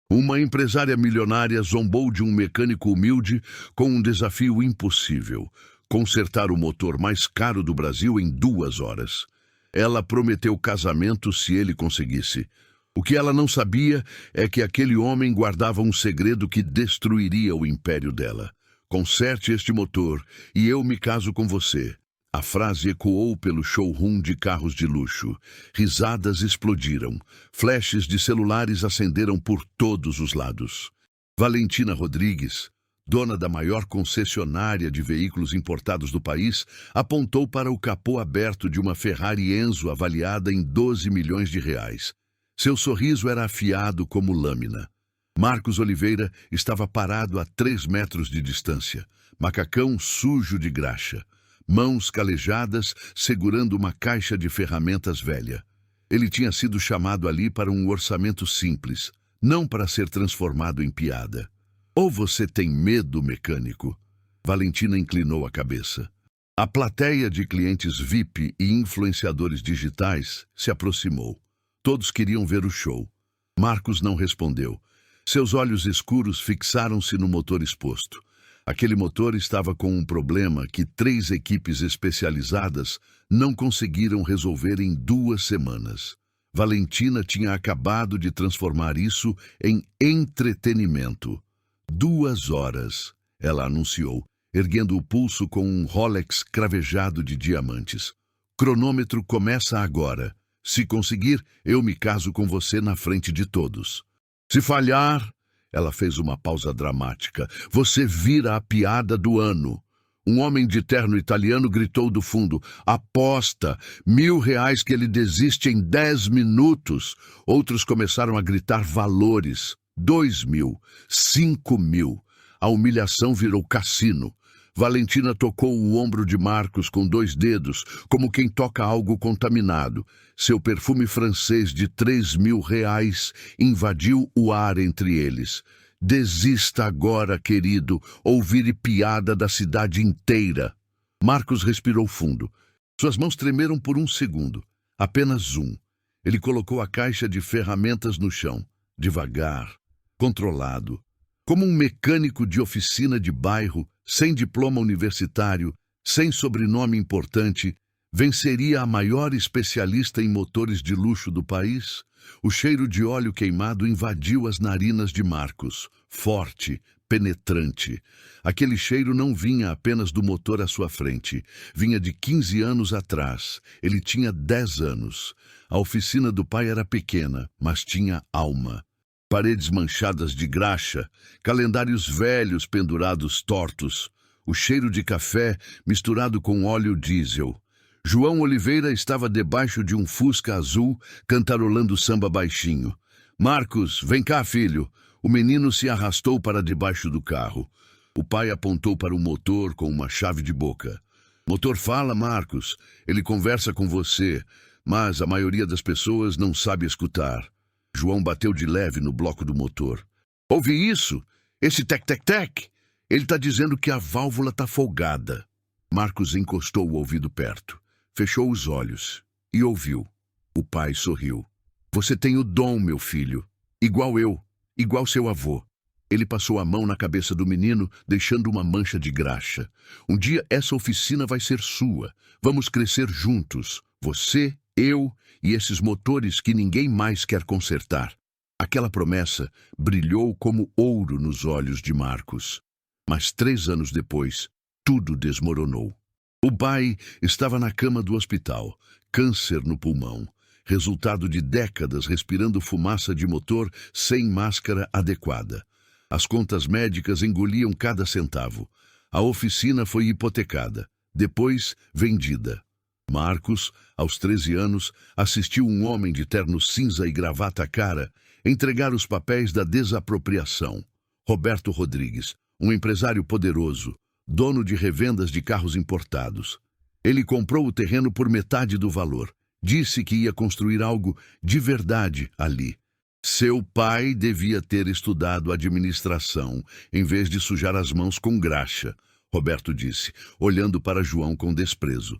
Uma empresária milionária zombou de um mecânico humilde com um desafio impossível: consertar o motor mais caro do Brasil em 2 horas. Ela prometeu casamento se ele conseguisse. O que ela não sabia é que aquele homem guardava um segredo que destruiria o império dela. Conserte este motor e eu me caso com você. A frase ecoou pelo showroom de carros de luxo. Risadas explodiram. Flashes de celulares acenderam por todos os lados. Valentina Rodrigues, dona da maior concessionária de veículos importados do país, apontou para o capô aberto de uma Ferrari Enzo avaliada em 12 milhões de reais. Seu sorriso era afiado como lâmina. Marcos Oliveira estava parado a 3 metros de distância, macacão sujo de graxa, mãos calejadas segurando uma caixa de ferramentas velha. Ele tinha sido chamado ali para um orçamento simples, não para ser transformado em piada. Ou você tem medo, mecânico? Valentina inclinou a cabeça. A plateia de clientes VIP e influenciadores digitais se aproximou. Todos queriam ver o show. Marcos não respondeu. Seus olhos escuros fixaram-se no motor exposto. Aquele motor estava com um problema que 3 equipes especializadas não conseguiram resolver em 2 semanas. Valentina tinha acabado de transformar isso em entretenimento. 2 horas, ela anunciou, erguendo o pulso com um Rolex cravejado de diamantes. Cronômetro começa agora. Se conseguir, eu me caso com você na frente de todos. Se falhar, ela fez uma pausa dramática, você vira a piada do ano. Um homem de terno italiano gritou do fundo, aposta, R$ 1.000 que ele desiste em 10 minutos. Outros começaram a gritar valores, 2.000, 5.000. A humilhação virou cassino. Valentina tocou o ombro de Marcos com 2 dedos, como quem toca algo contaminado. Seu perfume francês de R$ 3.000 invadiu o ar entre eles. Desista agora, querido, ou vire piada da cidade inteira. Marcos respirou fundo. Suas mãos tremeram por 1 segundo. Apenas 1. Ele colocou a caixa de ferramentas no chão. Devagar, controlado. Como um mecânico de oficina de bairro, sem diploma universitário, sem sobrenome importante, venceria a maior especialista em motores de luxo do país? O cheiro de óleo queimado invadiu as narinas de Marcos, forte, penetrante. Aquele cheiro não vinha apenas do motor à sua frente, vinha de 15 anos atrás. Ele tinha 10 anos. A oficina do pai era pequena, mas tinha alma. Paredes manchadas de graxa, calendários velhos pendurados tortos, o cheiro de café misturado com óleo diesel. João Oliveira estava debaixo de um Fusca azul, cantarolando samba baixinho. Marcos, vem cá, filho. O menino se arrastou para debaixo do carro. O pai apontou para o motor com uma chave de boca. Motor fala, Marcos. Ele conversa com você, mas a maioria das pessoas não sabe escutar. João bateu de leve no bloco do motor. Ouvi isso? Esse tec-tec-tec? Ele está dizendo que a válvula está folgada. Marcos encostou o ouvido perto, fechou os olhos e ouviu. O pai sorriu. Você tem o dom, meu filho. Igual eu, igual seu avô. Ele passou a mão na cabeça do menino, deixando uma mancha de graxa. Um dia essa oficina vai ser sua. Vamos crescer juntos. Você, eu e esses motores que ninguém mais quer consertar. Aquela promessa brilhou como ouro nos olhos de Marcos. Mas 3 anos depois, tudo desmoronou. O pai estava na cama do hospital, câncer no pulmão, resultado de décadas respirando fumaça de motor sem máscara adequada. As contas médicas engoliam cada centavo. A oficina foi hipotecada, depois vendida. Marcos, aos 13 anos, assistiu um homem de terno cinza e gravata cara entregar os papéis da desapropriação. Roberto Rodrigues, um empresário poderoso, dono de revendas de carros importados. Ele comprou o terreno por metade do valor. Disse que ia construir algo de verdade ali. Seu pai devia ter estudado administração, em vez de sujar as mãos com graxa, Roberto disse, olhando para João com desprezo.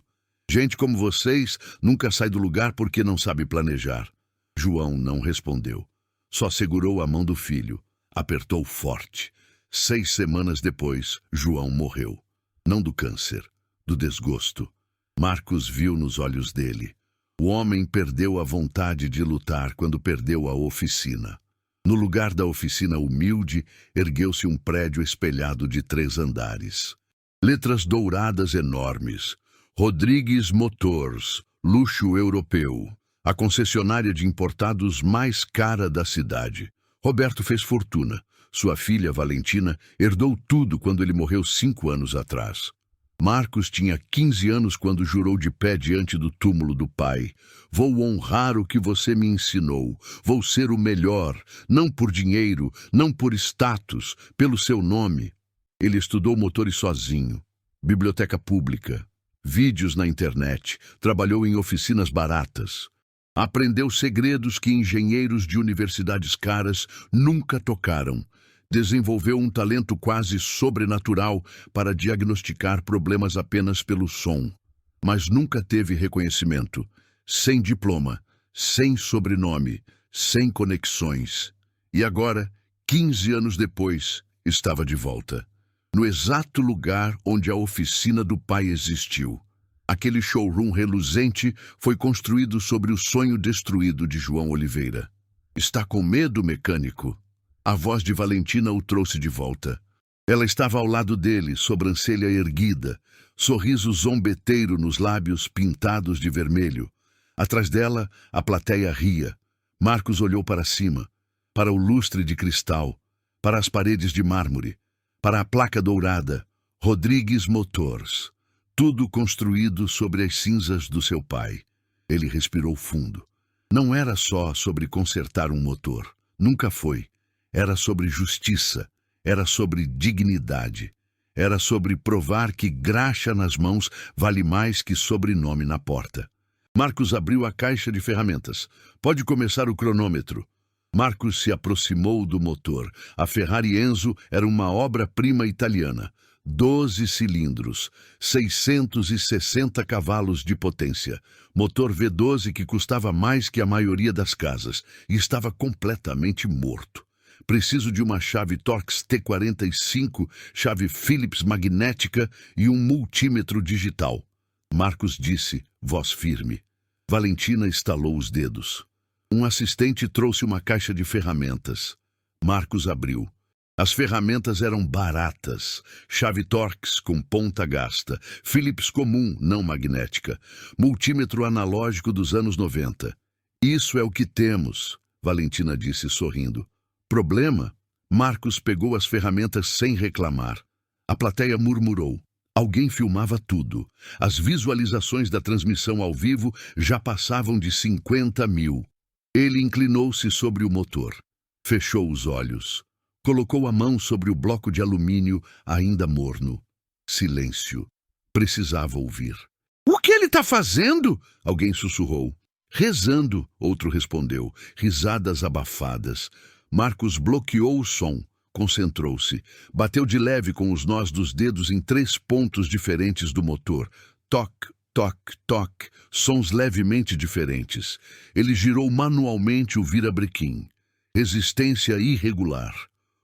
Gente como vocês nunca sai do lugar porque não sabe planejar. João não respondeu. Só segurou a mão do filho. Apertou forte. 6 semanas depois, João morreu. Não do câncer, do desgosto. Marcos viu nos olhos dele. O homem perdeu a vontade de lutar quando perdeu a oficina. No lugar da oficina humilde, ergueu-se um prédio espelhado de 3 andares. Letras douradas enormes. Rodrigues Motors, luxo europeu. A concessionária de importados mais cara da cidade. Roberto fez fortuna. Sua filha, Valentina, herdou tudo quando ele morreu 5 anos atrás. Marcos tinha 15 anos quando jurou de pé diante do túmulo do pai. Vou honrar o que você me ensinou. Vou ser o melhor, não por dinheiro, não por status, pelo seu nome. Ele estudou motores sozinho, biblioteca pública, vídeos na internet, trabalhou em oficinas baratas. Aprendeu segredos que engenheiros de universidades caras nunca tocaram. Desenvolveu um talento quase sobrenatural para diagnosticar problemas apenas pelo som. Mas nunca teve reconhecimento. Sem diploma, sem sobrenome, sem conexões. E agora, 15 anos depois, estava de volta. No exato lugar onde a oficina do pai existiu. Aquele showroom reluzente foi construído sobre o sonho destruído de João Oliveira. Está com medo, mecânico? A voz de Valentina o trouxe de volta. Ela estava ao lado dele, sobrancelha erguida, sorriso zombeteiro nos lábios pintados de vermelho. Atrás dela, a plateia ria. Marcos olhou para cima, para o lustre de cristal, para as paredes de mármore, para a placa dourada, Rodrigues Motors. Tudo construído sobre as cinzas do seu pai. Ele respirou fundo. Não era só sobre consertar um motor. Nunca foi. Era sobre justiça, era sobre dignidade, era sobre provar que graxa nas mãos vale mais que sobrenome na porta. Marcos abriu a caixa de ferramentas. Pode começar o cronômetro. Marcos se aproximou do motor. A Ferrari Enzo era uma obra-prima italiana. 12 cilindros, 660 cavalos de potência. Motor V12 que custava mais que a maioria das casas e estava completamente morto. Preciso de uma chave Torx T45, chave Phillips magnética e um multímetro digital. Marcos disse, voz firme. Valentina estalou os dedos. Um assistente trouxe uma caixa de ferramentas. Marcos abriu. As ferramentas eram baratas. Chave Torx com ponta gasta. Phillips comum, não magnética. Multímetro analógico dos anos 90. Isso é o que temos, Valentina disse sorrindo. Problema? Marcos pegou as ferramentas sem reclamar. A plateia murmurou. Alguém filmava tudo. As visualizações da transmissão ao vivo já passavam de 50 mil. Ele inclinou-se sobre o motor. Fechou os olhos. Colocou a mão sobre o bloco de alumínio ainda morno. Silêncio. Precisava ouvir. O que ele está fazendo? Alguém sussurrou. Rezando, outro respondeu. Risadas abafadas. Marcos bloqueou o som, concentrou-se, bateu de leve com os nós dos dedos em 3 pontos diferentes do motor. Toque, toque, toque, sons levemente diferentes. Ele girou manualmente o virabrequim. Resistência irregular.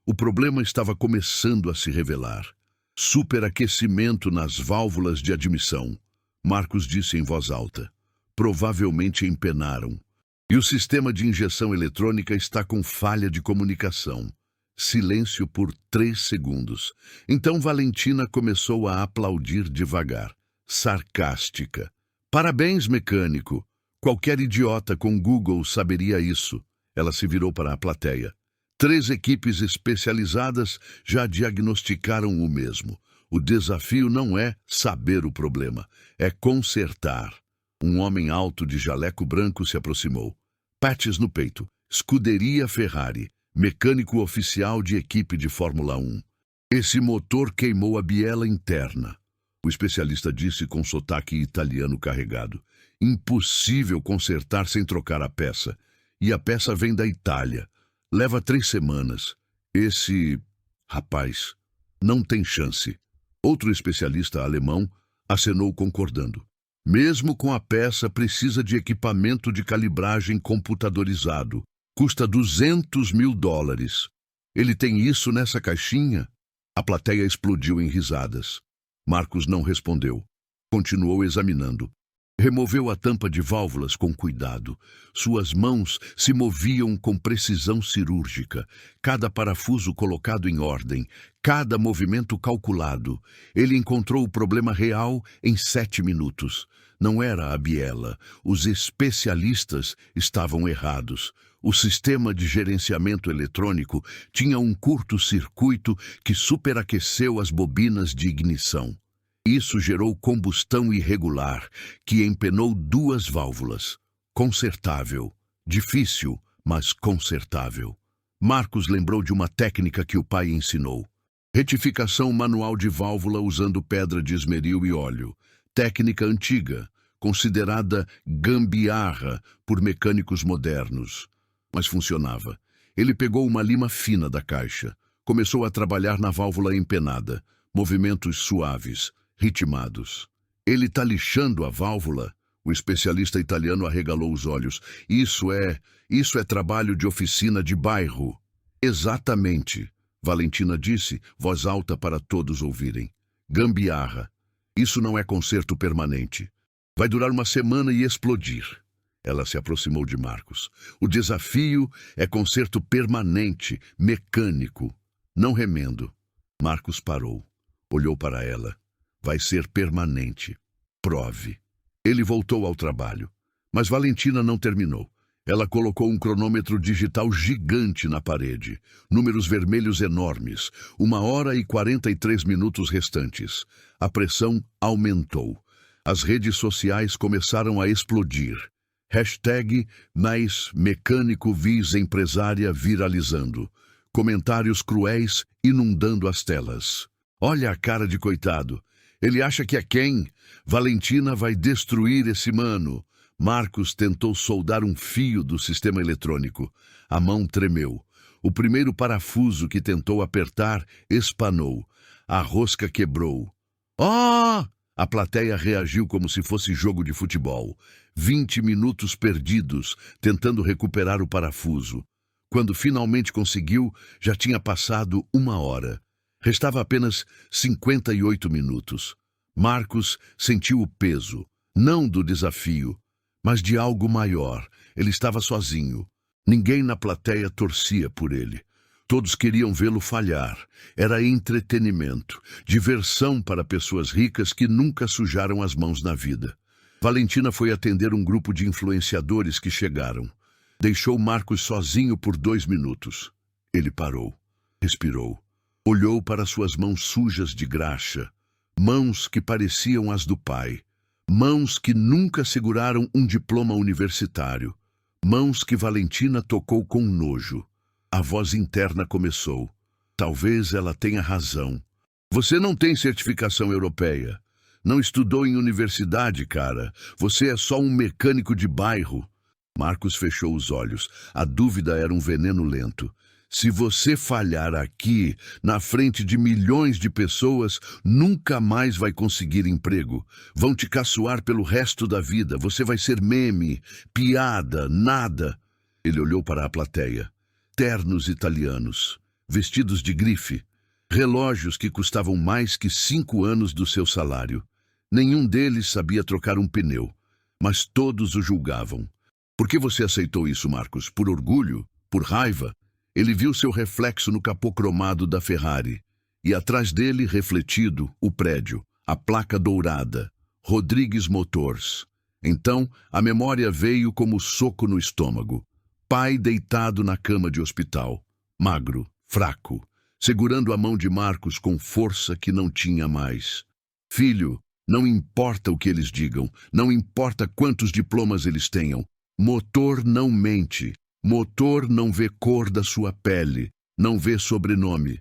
O problema estava começando a se revelar. Superaquecimento nas válvulas de admissão. Marcos disse em voz alta. Provavelmente empenaram. E o sistema de injeção eletrônica está com falha de comunicação. Silêncio por 3 segundos. Então Valentina começou a aplaudir devagar, sarcástica. Parabéns, mecânico. Qualquer idiota com Google saberia isso. Ela se virou para a plateia. 3 equipes especializadas já diagnosticaram o mesmo. O desafio não é saber o problema, é consertar. Um homem alto de jaleco branco se aproximou. Patches no peito. Scuderia Ferrari. Mecânico oficial de equipe de Fórmula 1. Esse motor queimou a biela interna. O especialista disse com sotaque italiano carregado. Impossível consertar sem trocar a peça. E a peça vem da Itália. Leva 3 semanas. Esse rapaz não tem chance. Outro especialista alemão acenou concordando. Mesmo com a peça, precisa de equipamento de calibragem computadorizado. Custa US$ 200.000. Ele tem isso nessa caixinha? A plateia explodiu em risadas. Marcos não respondeu. Continuou examinando. Removeu a tampa de válvulas com cuidado. Suas mãos se moviam com precisão cirúrgica. Cada parafuso colocado em ordem. Cada movimento calculado. Ele encontrou o problema real em 7 minutos. Não era a biela. Os especialistas estavam errados. O sistema de gerenciamento eletrônico tinha um curto-circuito que superaqueceu as bobinas de ignição. Isso gerou combustão irregular, que empenou 2 válvulas. Consertável. Difícil, mas consertável. Marcos lembrou de uma técnica que o pai ensinou. Retificação manual de válvula usando pedra de esmeril e óleo. Técnica antiga, considerada gambiarra por mecânicos modernos. Mas funcionava. Ele pegou uma lima fina da caixa. Começou a trabalhar na válvula empenada. Movimentos suaves, ritmados. Ele está lixando a válvula? O especialista italiano arregalou os olhos. Isso é trabalho de oficina de bairro. Exatamente, Valentina disse, voz alta para todos ouvirem. Gambiarra. Isso não é conserto permanente. Vai durar uma semana e explodir. Ela se aproximou de Marcos. O desafio é conserto permanente, mecânico, não remendo. Marcos parou. Olhou para ela. Vai ser permanente. Prove. Ele voltou ao trabalho. Mas Valentina não terminou. Ela colocou um cronômetro digital gigante na parede. Números vermelhos enormes. 1h e 43 minutos restantes. A pressão aumentou. As redes sociais começaram a explodir. Hashtag mais mecânico vis empresária viralizando. Comentários cruéis inundando as telas. Olha a cara de coitado. Ele acha que é quem? Valentina vai destruir esse mano. Marcos tentou soldar um fio do sistema eletrônico. A mão tremeu. O primeiro parafuso que tentou apertar espanou. A rosca quebrou. Oh! A plateia reagiu como se fosse jogo de futebol. 20 minutos perdidos, tentando recuperar o parafuso. Quando finalmente conseguiu, já tinha passado 1 hora. Restava apenas 58 minutos. Marcos sentiu o peso, não do desafio, mas de algo maior. Ele estava sozinho. Ninguém na plateia torcia por ele. Todos queriam vê-lo falhar. Era entretenimento, diversão para pessoas ricas que nunca sujaram as mãos na vida. Valentina foi atender um grupo de influenciadores que chegaram. Deixou Marcos sozinho por 2 minutos. Ele parou, respirou, olhou para suas mãos sujas de graxa, mãos que pareciam as do pai, mãos que nunca seguraram um diploma universitário, mãos que Valentina tocou com nojo. A voz interna começou. Talvez ela tenha razão. Você não tem certificação europeia. Não estudou em universidade, cara. Você é só um mecânico de bairro. Marcos fechou os olhos. A dúvida era um veneno lento. Se você falhar aqui, na frente de milhões de pessoas, nunca mais vai conseguir emprego. Vão te caçoar pelo resto da vida. Você vai ser meme, piada, nada. Ele olhou para a plateia. Ternos italianos, vestidos de grife, relógios que custavam mais que 5 anos do seu salário. Nenhum deles sabia trocar um pneu, mas todos o julgavam. Por que você aceitou isso, Marcos? Por orgulho? Por raiva? Ele viu seu reflexo no capô cromado da Ferrari, e atrás dele, refletido, o prédio, a placa dourada, Rodrigues Motors. Então, a memória veio como soco no estômago. Pai deitado na cama de hospital, magro, fraco, segurando a mão de Marcos com força que não tinha mais. Filho, não importa o que eles digam, não importa quantos diplomas eles tenham, motor não mente, motor não vê cor da sua pele, não vê sobrenome.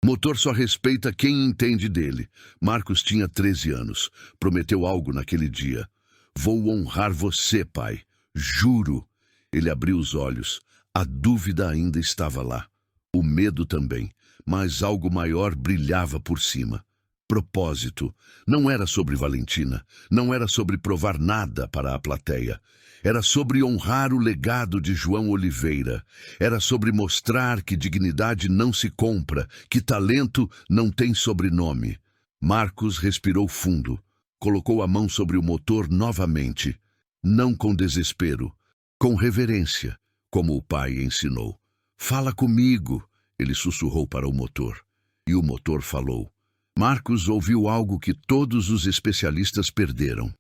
Motor só respeita quem entende dele. Marcos tinha 13 anos, prometeu algo naquele dia. Vou honrar você, pai, juro. Ele abriu os olhos. A dúvida ainda estava lá. O medo também, mas algo maior brilhava por cima. propósito. Não era sobre Valentina, não era sobre provar nada para a plateia. Era sobre honrar o legado de João Oliveira. Era sobre mostrar que dignidade não se compra, que talento não tem sobrenome. Marcos respirou fundo, colocou a mão sobre o motor novamente. Não com desespero, com reverência, como o pai ensinou. "Fala comigo", ele sussurrou para o motor. E o motor falou. Marcos ouviu algo que todos os especialistas perderam.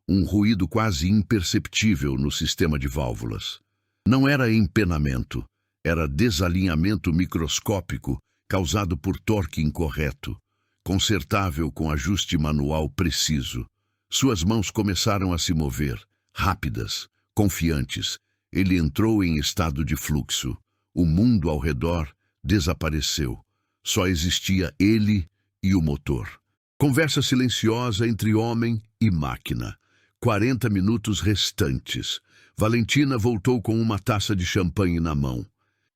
Um ruído quase imperceptível no sistema de válvulas. Não era empenamento, era desalinhamento microscópico causado por torque incorreto, consertável com ajuste manual preciso. Suas mãos começaram a se mover, rápidas, confiantes. Ele entrou em estado de fluxo. O mundo ao redor desapareceu. Só existia ele e o motor. Conversa silenciosa entre homem e máquina. 40 minutos restantes. Valentina voltou com uma taça de champanhe na mão.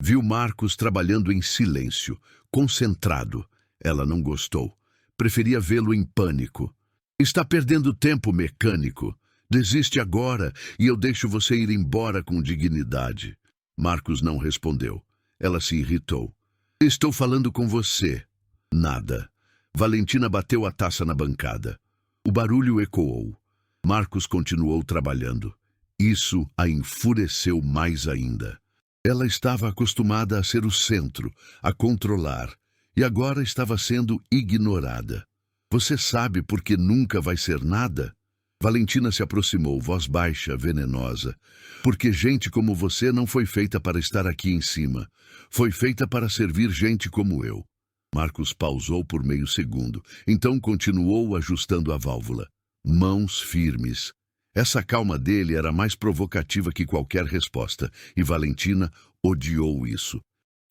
Viu Marcos trabalhando em silêncio, concentrado. Ela não gostou. Preferia vê-lo em pânico. "Está perdendo tempo, mecânico. Desiste agora e eu deixo você ir embora com dignidade." Marcos não respondeu. Ela se irritou. "Estou falando com você." Nada. Valentina bateu a taça na bancada. O barulho ecoou. Marcos continuou trabalhando. Isso a enfureceu mais ainda. Ela estava acostumada a ser o centro, a controlar, e agora estava sendo ignorada. "Você sabe por que nunca vai ser nada?" Valentina se aproximou, voz baixa, venenosa. "Porque gente como você não foi feita para estar aqui em cima. Foi feita para servir gente como eu." Marcos pausou por meio segundo, então continuou ajustando a válvula. Mãos firmes. Essa calma dele era mais provocativa que qualquer resposta, e Valentina odiou isso.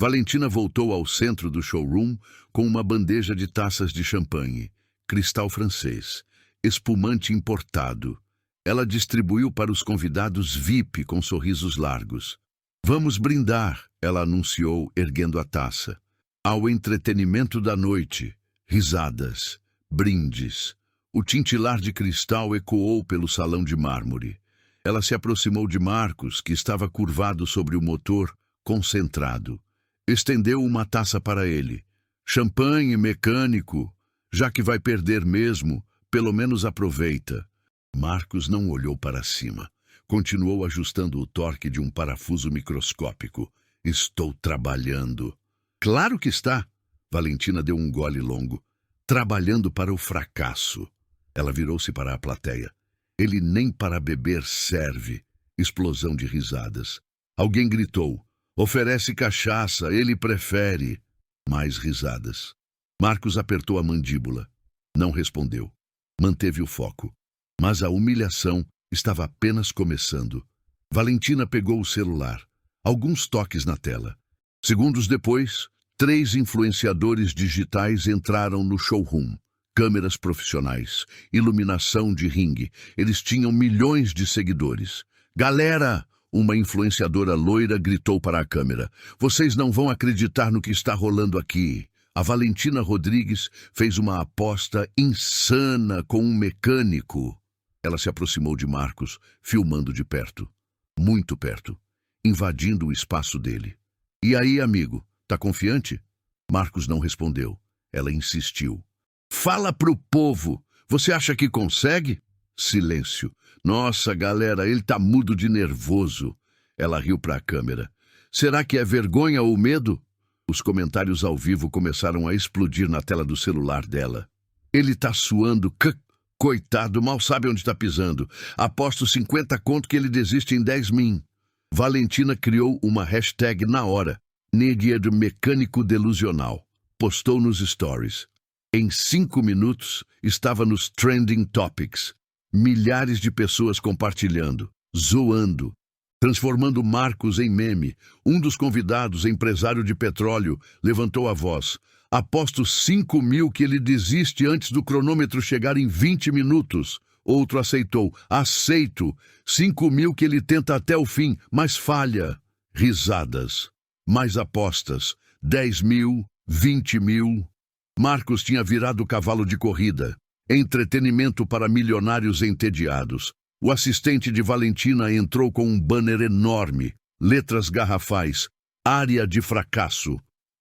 Valentina voltou ao centro do showroom com uma bandeja de taças de champanhe, cristal francês, espumante importado. Ela distribuiu para os convidados VIP com sorrisos largos. "Vamos brindar", ela anunciou, erguendo a taça. "Ao entretenimento da noite." Risadas, brindes. O tintilar de cristal ecoou pelo salão de mármore. Ela se aproximou de Marcos, que estava curvado sobre o motor, concentrado. Estendeu uma taça para ele. "Champanhe, mecânico. Já que vai perder mesmo, pelo menos aproveita." Marcos não olhou para cima. Continuou ajustando o torque de um parafuso microscópico. "Estou trabalhando." "Claro que está." Valentina deu um gole longo. "Trabalhando para o fracasso." Ela virou-se para a plateia. "Ele nem para beber serve." Explosão de risadas. Alguém gritou. "Oferece cachaça, ele prefere." Mais risadas. Marcos apertou a mandíbula. Não respondeu. Manteve o foco. Mas a humilhação estava apenas começando. Valentina pegou o celular. Alguns toques na tela. Segundos depois, 3 influenciadores digitais entraram no showroom. Câmeras profissionais, iluminação de ringue. Eles tinham milhões de seguidores. "Galera!" Uma influenciadora loira gritou para a câmera. "Vocês não vão acreditar no que está rolando aqui." A Valentina Rodrigues fez uma aposta insana com um mecânico. Ela se aproximou de Marcos, filmando de perto. Muito perto. Invadindo o espaço dele. "E aí, amigo, tá confiante?" Marcos não respondeu. Ela insistiu. "Fala pro povo. Você acha que consegue?" Silêncio. "Nossa, galera, ele tá mudo de nervoso." Ela riu para a câmera. "Será que é vergonha ou medo?" Os comentários ao vivo começaram a explodir na tela do celular dela. "Ele tá suando, coitado, mal sabe onde tá pisando. Aposto 50 conto que ele desiste em 10 min." Valentina criou uma hashtag na hora. "Neguia do mecânico delusional." Postou nos stories. Em 5 minutos, estava nos trending topics. Milhares de pessoas compartilhando, zoando, transformando Marcos em meme. Um dos convidados, empresário de petróleo, levantou a voz. "Aposto 5 mil que ele desiste antes do cronômetro chegar em 20 minutos. Outro aceitou. "Aceito. 5 mil que ele tenta até o fim, mas falha." Risadas. Mais apostas. 10 mil, 20 mil. Marcos tinha virado cavalo de corrida, entretenimento para milionários entediados. O assistente de Valentina entrou com um banner enorme, letras garrafais, área de fracasso.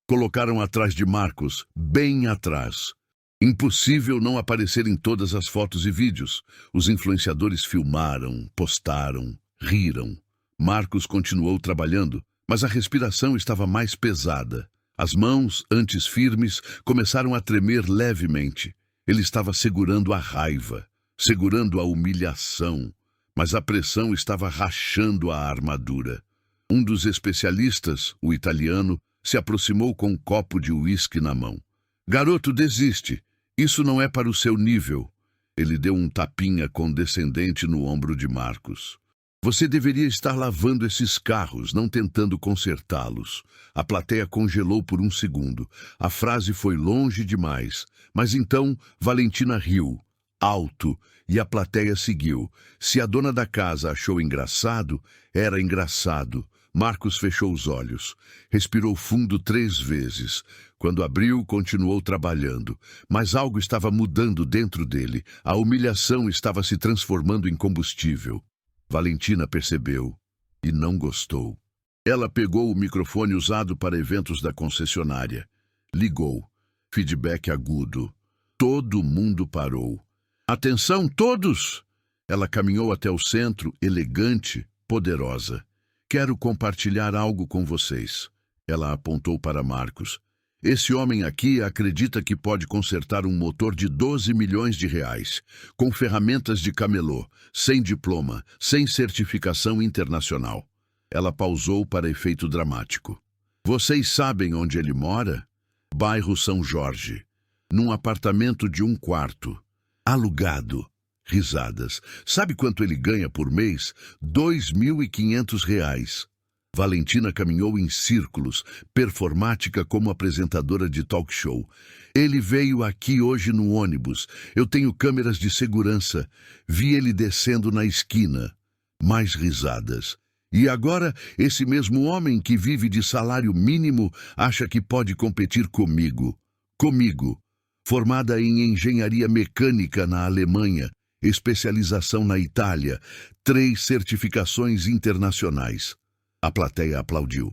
Colocaram atrás de Marcos, bem atrás. Impossível não aparecer em todas as fotos e vídeos. Os influenciadores filmaram, postaram, riram. Marcos continuou trabalhando, mas a respiração estava mais pesada. As mãos, antes firmes, começaram a tremer levemente. Ele estava segurando a raiva, segurando a humilhação, mas a pressão estava rachando a armadura. Um dos especialistas, o italiano, se aproximou com um copo de uísque na mão. Garoto, desiste. Isso não é para o seu nível. Ele deu um tapinha condescendente no ombro de Marcos. Você deveria estar lavando esses carros, não tentando consertá-los. A plateia congelou por um segundo. A frase foi longe demais. Mas então Valentina riu, alto, e a plateia seguiu. Se a dona da casa achou engraçado, era engraçado. Marcos fechou os olhos. Respirou fundo 3 vezes. Quando abriu, continuou trabalhando. Mas algo estava mudando dentro dele. A humilhação estava se transformando em combustível. Valentina percebeu e não gostou. Ela pegou o microfone usado para eventos da concessionária. Ligou. Feedback agudo. Todo mundo parou. Atenção, todos! Ela caminhou até o centro, elegante, poderosa. Quero compartilhar algo com vocês. Ela apontou para Marcos. Esse homem aqui acredita que pode consertar um motor de 12 milhões de reais, com ferramentas de camelô, sem diploma, sem certificação internacional. Ela pausou para efeito dramático. Vocês sabem onde ele mora? Bairro São Jorge. Num apartamento de 1 quarto. Alugado. Risadas. Sabe quanto ele ganha por mês? R$ 2.500. Valentina caminhou em círculos, performática como apresentadora de talk show. Ele veio aqui hoje no ônibus. Eu tenho câmeras de segurança. Vi ele descendo na esquina. Mais risadas. E agora, esse mesmo homem que vive de salário mínimo acha que pode competir comigo. Comigo. Formada em engenharia mecânica na Alemanha, especialização na Itália, 3 certificações internacionais. A plateia aplaudiu.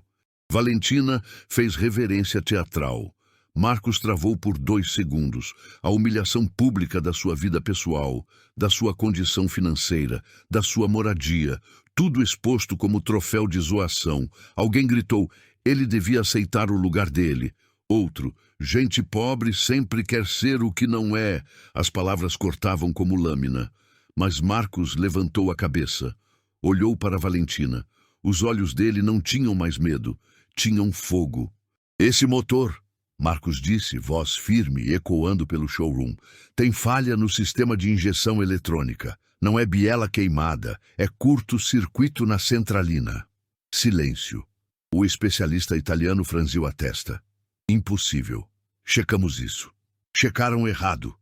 Valentina fez reverência teatral. Marcos travou por 2 segundos. A humilhação pública da sua vida pessoal, da sua condição financeira, da sua moradia, tudo exposto como troféu de zoação. Alguém gritou, ele devia aceitar o lugar dele. Outro, gente pobre sempre quer ser o que não é. As palavras cortavam como lâmina. Mas Marcos levantou a cabeça. Olhou para Valentina. Os olhos dele não tinham mais medo, tinham fogo. Esse motor, Marcos disse, voz firme, ecoando pelo showroom, tem falha no sistema de injeção eletrônica. Não é biela queimada, é curto-circuito na centralina. Silêncio. O especialista italiano franziu a testa. Impossível. Checamos isso. Checaram errado.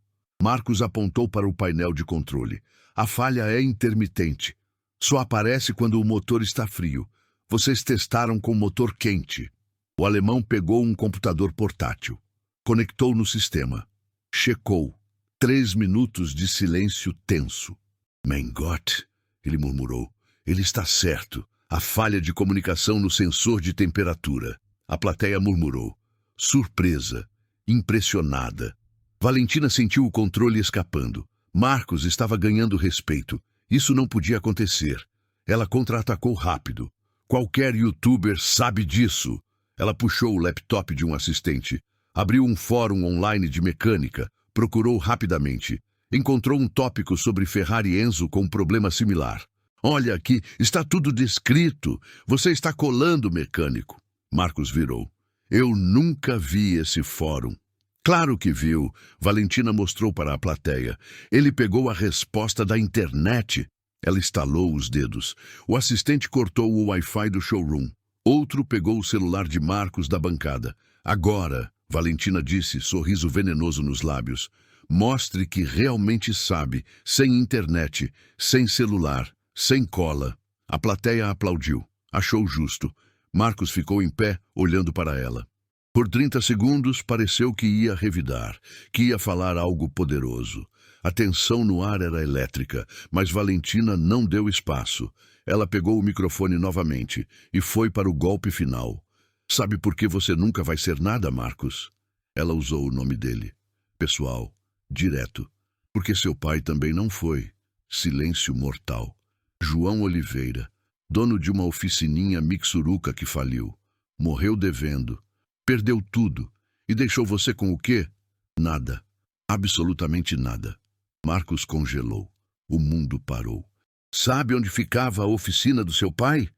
Marcos apontou para o painel de controle. A falha é intermitente. Só aparece quando o motor está frio. Vocês testaram com motor quente. O alemão pegou um computador portátil. Conectou no sistema. Checou. 3 minutos de silêncio tenso. Mein Gott, ele murmurou. Ele está certo. A falha de comunicação no sensor de temperatura. A plateia murmurou. Surpresa. Impressionada. Valentina sentiu o controle escapando. Marcos estava ganhando respeito. Isso não podia acontecer. Ela contra-atacou rápido. Qualquer youtuber sabe disso. Ela puxou o laptop de um assistente. Abriu um fórum online de mecânica. Procurou rapidamente. Encontrou um tópico sobre Ferrari Enzo com um problema similar. Olha aqui, está tudo descrito. Você está colando o mecânico. Marcos virou. Eu nunca vi esse fórum. Claro que viu. Valentina mostrou para a plateia. Ele pegou a resposta da internet. Ela estalou os dedos. O assistente cortou o Wi-Fi do showroom. Outro pegou o celular de Marcos da bancada. Agora, Valentina disse, sorriso venenoso nos lábios, mostre que realmente sabe, sem internet, sem celular, sem cola. A plateia aplaudiu. Achou justo. Marcos ficou em pé, olhando para ela. Por 30 segundos pareceu que ia revidar, que ia falar algo poderoso. A tensão no ar era elétrica, mas Valentina não deu espaço. Ela pegou o microfone novamente e foi para o golpe final. Sabe por que você nunca vai ser nada, Marcos? Ela usou o nome dele. Pessoal, direto. Porque seu pai também não foi. Silêncio mortal. João Oliveira, dono de uma oficininha mixuruca que faliu. Morreu devendo. Perdeu tudo. E deixou você com o quê? Nada. Absolutamente nada. Marcos congelou. O mundo parou. Sabe onde ficava a oficina do seu pai?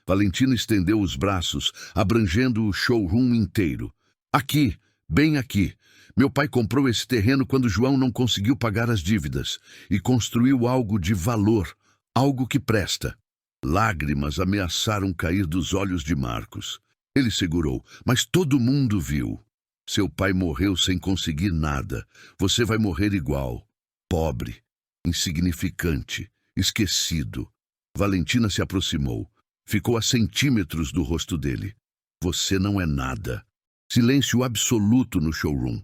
Valentina estendeu os braços, abrangendo o showroom inteiro. Aqui, bem aqui. Meu pai comprou esse terreno quando João não conseguiu pagar as dívidas e construiu algo de valor, algo que presta. Lágrimas ameaçaram cair dos olhos de Marcos. Ele segurou, mas todo mundo viu. Seu pai morreu sem conseguir nada. Você vai morrer igual. Pobre, insignificante, esquecido. Valentina se aproximou. Ficou a centímetros do rosto dele. Você não é nada. Silêncio absoluto no showroom.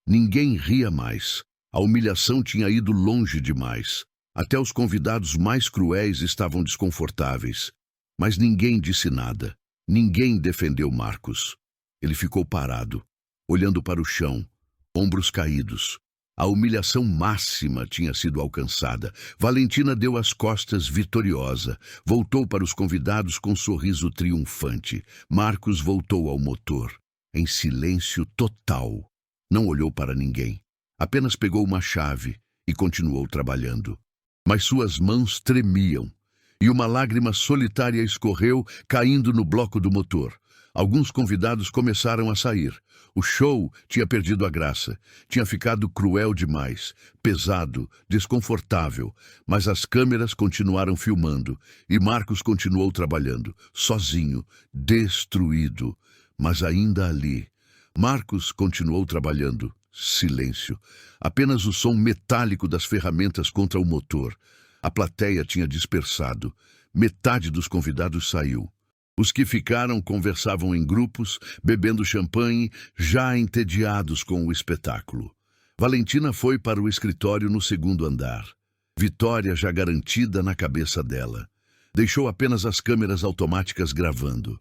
Ninguém ria mais. A humilhação tinha ido longe demais. Até os convidados mais cruéis estavam desconfortáveis. Mas ninguém disse nada. Ninguém defendeu Marcos. Ele ficou parado, olhando para o chão, ombros caídos. A humilhação máxima tinha sido alcançada. Valentina deu as costas vitoriosa. Voltou para os convidados com um sorriso triunfante. Marcos voltou ao motor, em silêncio total. Não olhou para ninguém. Apenas pegou uma chave e continuou trabalhando. Mas suas mãos tremiam. E uma lágrima solitária escorreu, caindo no bloco do motor. Alguns convidados começaram a sair. O show tinha perdido a graça. Tinha ficado cruel demais, pesado, desconfortável. Mas as câmeras continuaram filmando. E Marcos continuou trabalhando, sozinho, destruído. Mas ainda ali. Marcos continuou trabalhando. Silêncio. Apenas o som metálico das ferramentas contra o motor. A plateia tinha dispersado. Metade dos convidados saiu. Os que ficaram conversavam em grupos, bebendo champanhe, já entediados com o espetáculo. Valentina foi para o escritório no segundo andar. Vitória já garantida na cabeça dela. Deixou apenas as câmeras automáticas gravando.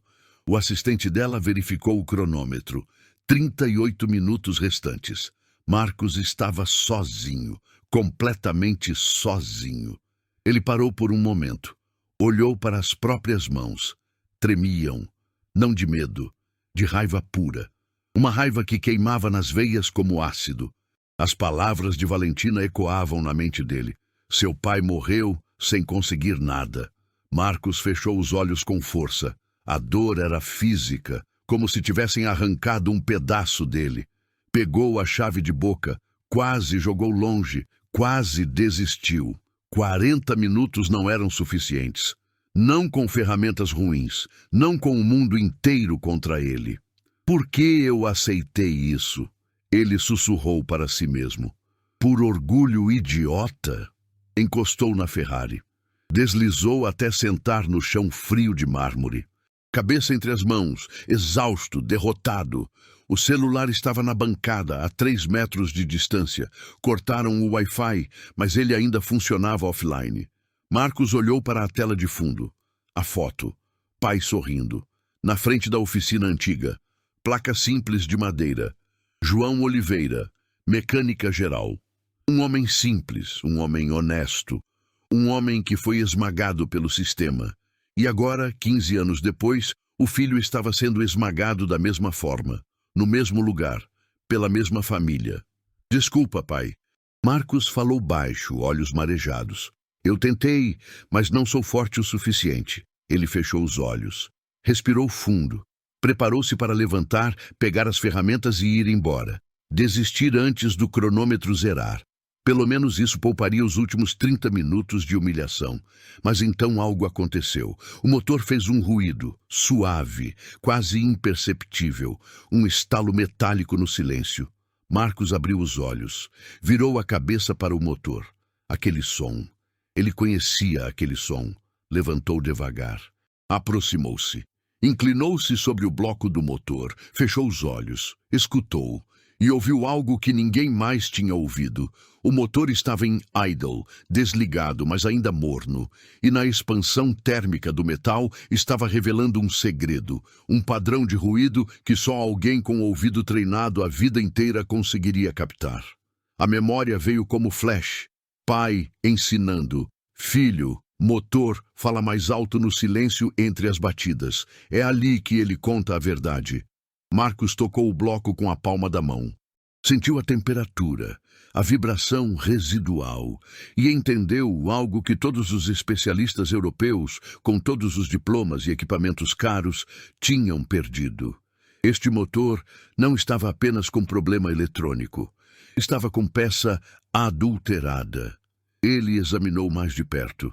O assistente dela verificou o cronômetro. 38 minutos restantes. Marcos estava sozinho, completamente sozinho. Ele parou por um momento. Olhou para as próprias mãos. Tremiam, não de medo, de raiva pura. Uma raiva que queimava nas veias como ácido. As palavras de Valentina ecoavam na mente dele. Seu pai morreu sem conseguir nada. Marcos fechou os olhos com força. A dor era física, como se tivessem arrancado um pedaço dele. Pegou a chave de boca, quase jogou longe, quase desistiu. 40 minutos não eram suficientes. Não com ferramentas ruins, não com o mundo inteiro contra ele. Por que eu aceitei isso? Ele sussurrou para si mesmo. Por orgulho idiota? Encostou na Ferrari. Deslizou até sentar no chão frio de mármore. Cabeça entre as mãos, exausto, derrotado. O celular estava na bancada, a 3 metros de distância. Cortaram o Wi-Fi, mas ele ainda funcionava offline. Marcos olhou para a tela de fundo. A foto. Pai sorrindo. Na frente da oficina antiga. Placa simples de madeira. João Oliveira. Mecânica geral. Um homem simples, um homem honesto. Um homem que foi esmagado pelo sistema. E agora, 15 anos depois, o filho estava sendo esmagado da mesma forma. No mesmo lugar. Pela mesma família. Desculpa, pai. Marcos falou baixo, olhos marejados. Eu tentei, mas não sou forte o suficiente. Ele fechou os olhos. Respirou fundo. Preparou-se para levantar, pegar as ferramentas e ir embora. Desistir antes do cronômetro zerar. Pelo menos isso pouparia os últimos 30 minutos de humilhação. Mas então algo aconteceu. O motor fez um ruído, suave, quase imperceptível. Um estalo metálico no silêncio. Marcos abriu os olhos. Virou a cabeça para o motor. Aquele som. Ele conhecia aquele som. Levantou devagar. Aproximou-se. Inclinou-se sobre o bloco do motor, fechou os olhos, escutou e ouviu algo que ninguém mais tinha ouvido. O motor estava em idle, desligado, mas ainda morno, e na expansão térmica do metal estava revelando um segredo, um padrão de ruído que só alguém com o ouvido treinado a vida inteira conseguiria captar. A memória veio como flash. Pai ensinando. Filho, motor, fala mais alto no silêncio entre as batidas. É ali que ele conta a verdade. Marcos tocou o bloco com a palma da mão. Sentiu a temperatura, a vibração residual, e entendeu algo que todos os especialistas europeus, com todos os diplomas e equipamentos caros, tinham perdido. Este motor não estava apenas com problema eletrônico. Estava com peça adulterada. Ele examinou mais de perto.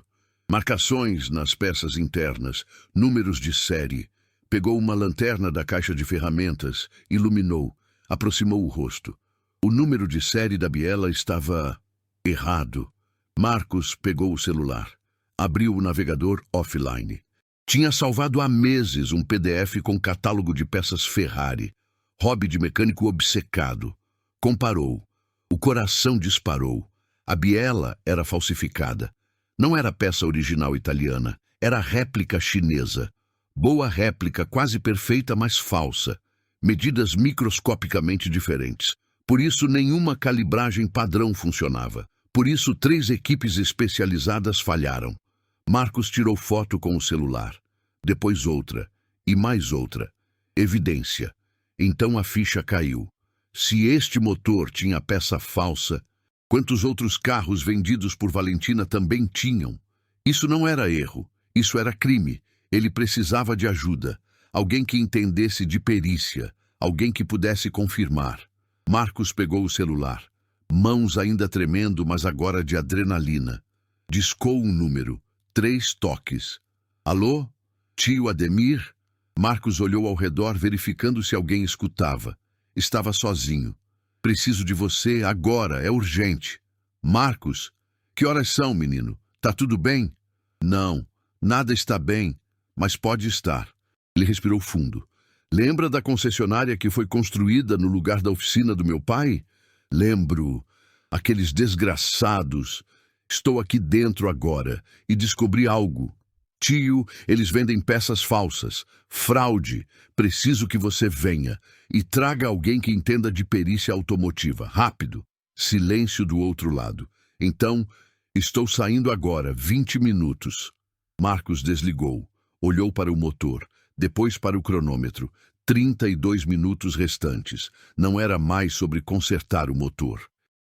Marcações nas peças internas, números de série. Pegou uma lanterna da caixa de ferramentas, iluminou, aproximou o rosto. O número de série da biela estava errado. Marcos pegou o celular. Abriu o navegador offline. Tinha salvado há meses um PDF com catálogo de peças Ferrari. Hobby de mecânico obcecado. Comparou. O coração disparou. A biela era falsificada. Não era peça original italiana. Era réplica chinesa. Boa réplica, quase perfeita, mas falsa. Medidas microscopicamente diferentes. Por isso, nenhuma calibragem padrão funcionava. Por isso, 3 equipes especializadas falharam. Marcos tirou foto com o celular. Depois outra. E mais outra. Evidência. Então a ficha caiu. Se este motor tinha peça falsa, quantos outros carros vendidos por Valentina também tinham? Isso não era erro. Isso era crime. Ele precisava de ajuda, alguém que entendesse de perícia, alguém que pudesse confirmar. Marcos pegou o celular, mãos ainda tremendo, mas agora de adrenalina. Discou um número, 3 toques. Alô? Tio Ademir? Marcos olhou ao redor, verificando se alguém escutava. Estava sozinho. Preciso de você agora, é urgente. Marcos? Que horas são, menino? Tá tudo bem? Não, nada está bem. Mas pode estar. Ele respirou fundo. Lembra da concessionária que foi construída no lugar da oficina do meu pai? Lembro. Aqueles desgraçados. Estou aqui dentro agora e descobri algo. Tio, eles vendem peças falsas. Fraude. Preciso que você venha. E traga alguém que entenda de perícia automotiva. Rápido. Silêncio do outro lado. Então, estou saindo agora. 20 minutos. Marcos desligou. Olhou para o motor, depois para o cronômetro. 32 minutos restantes. Não era mais sobre consertar o motor.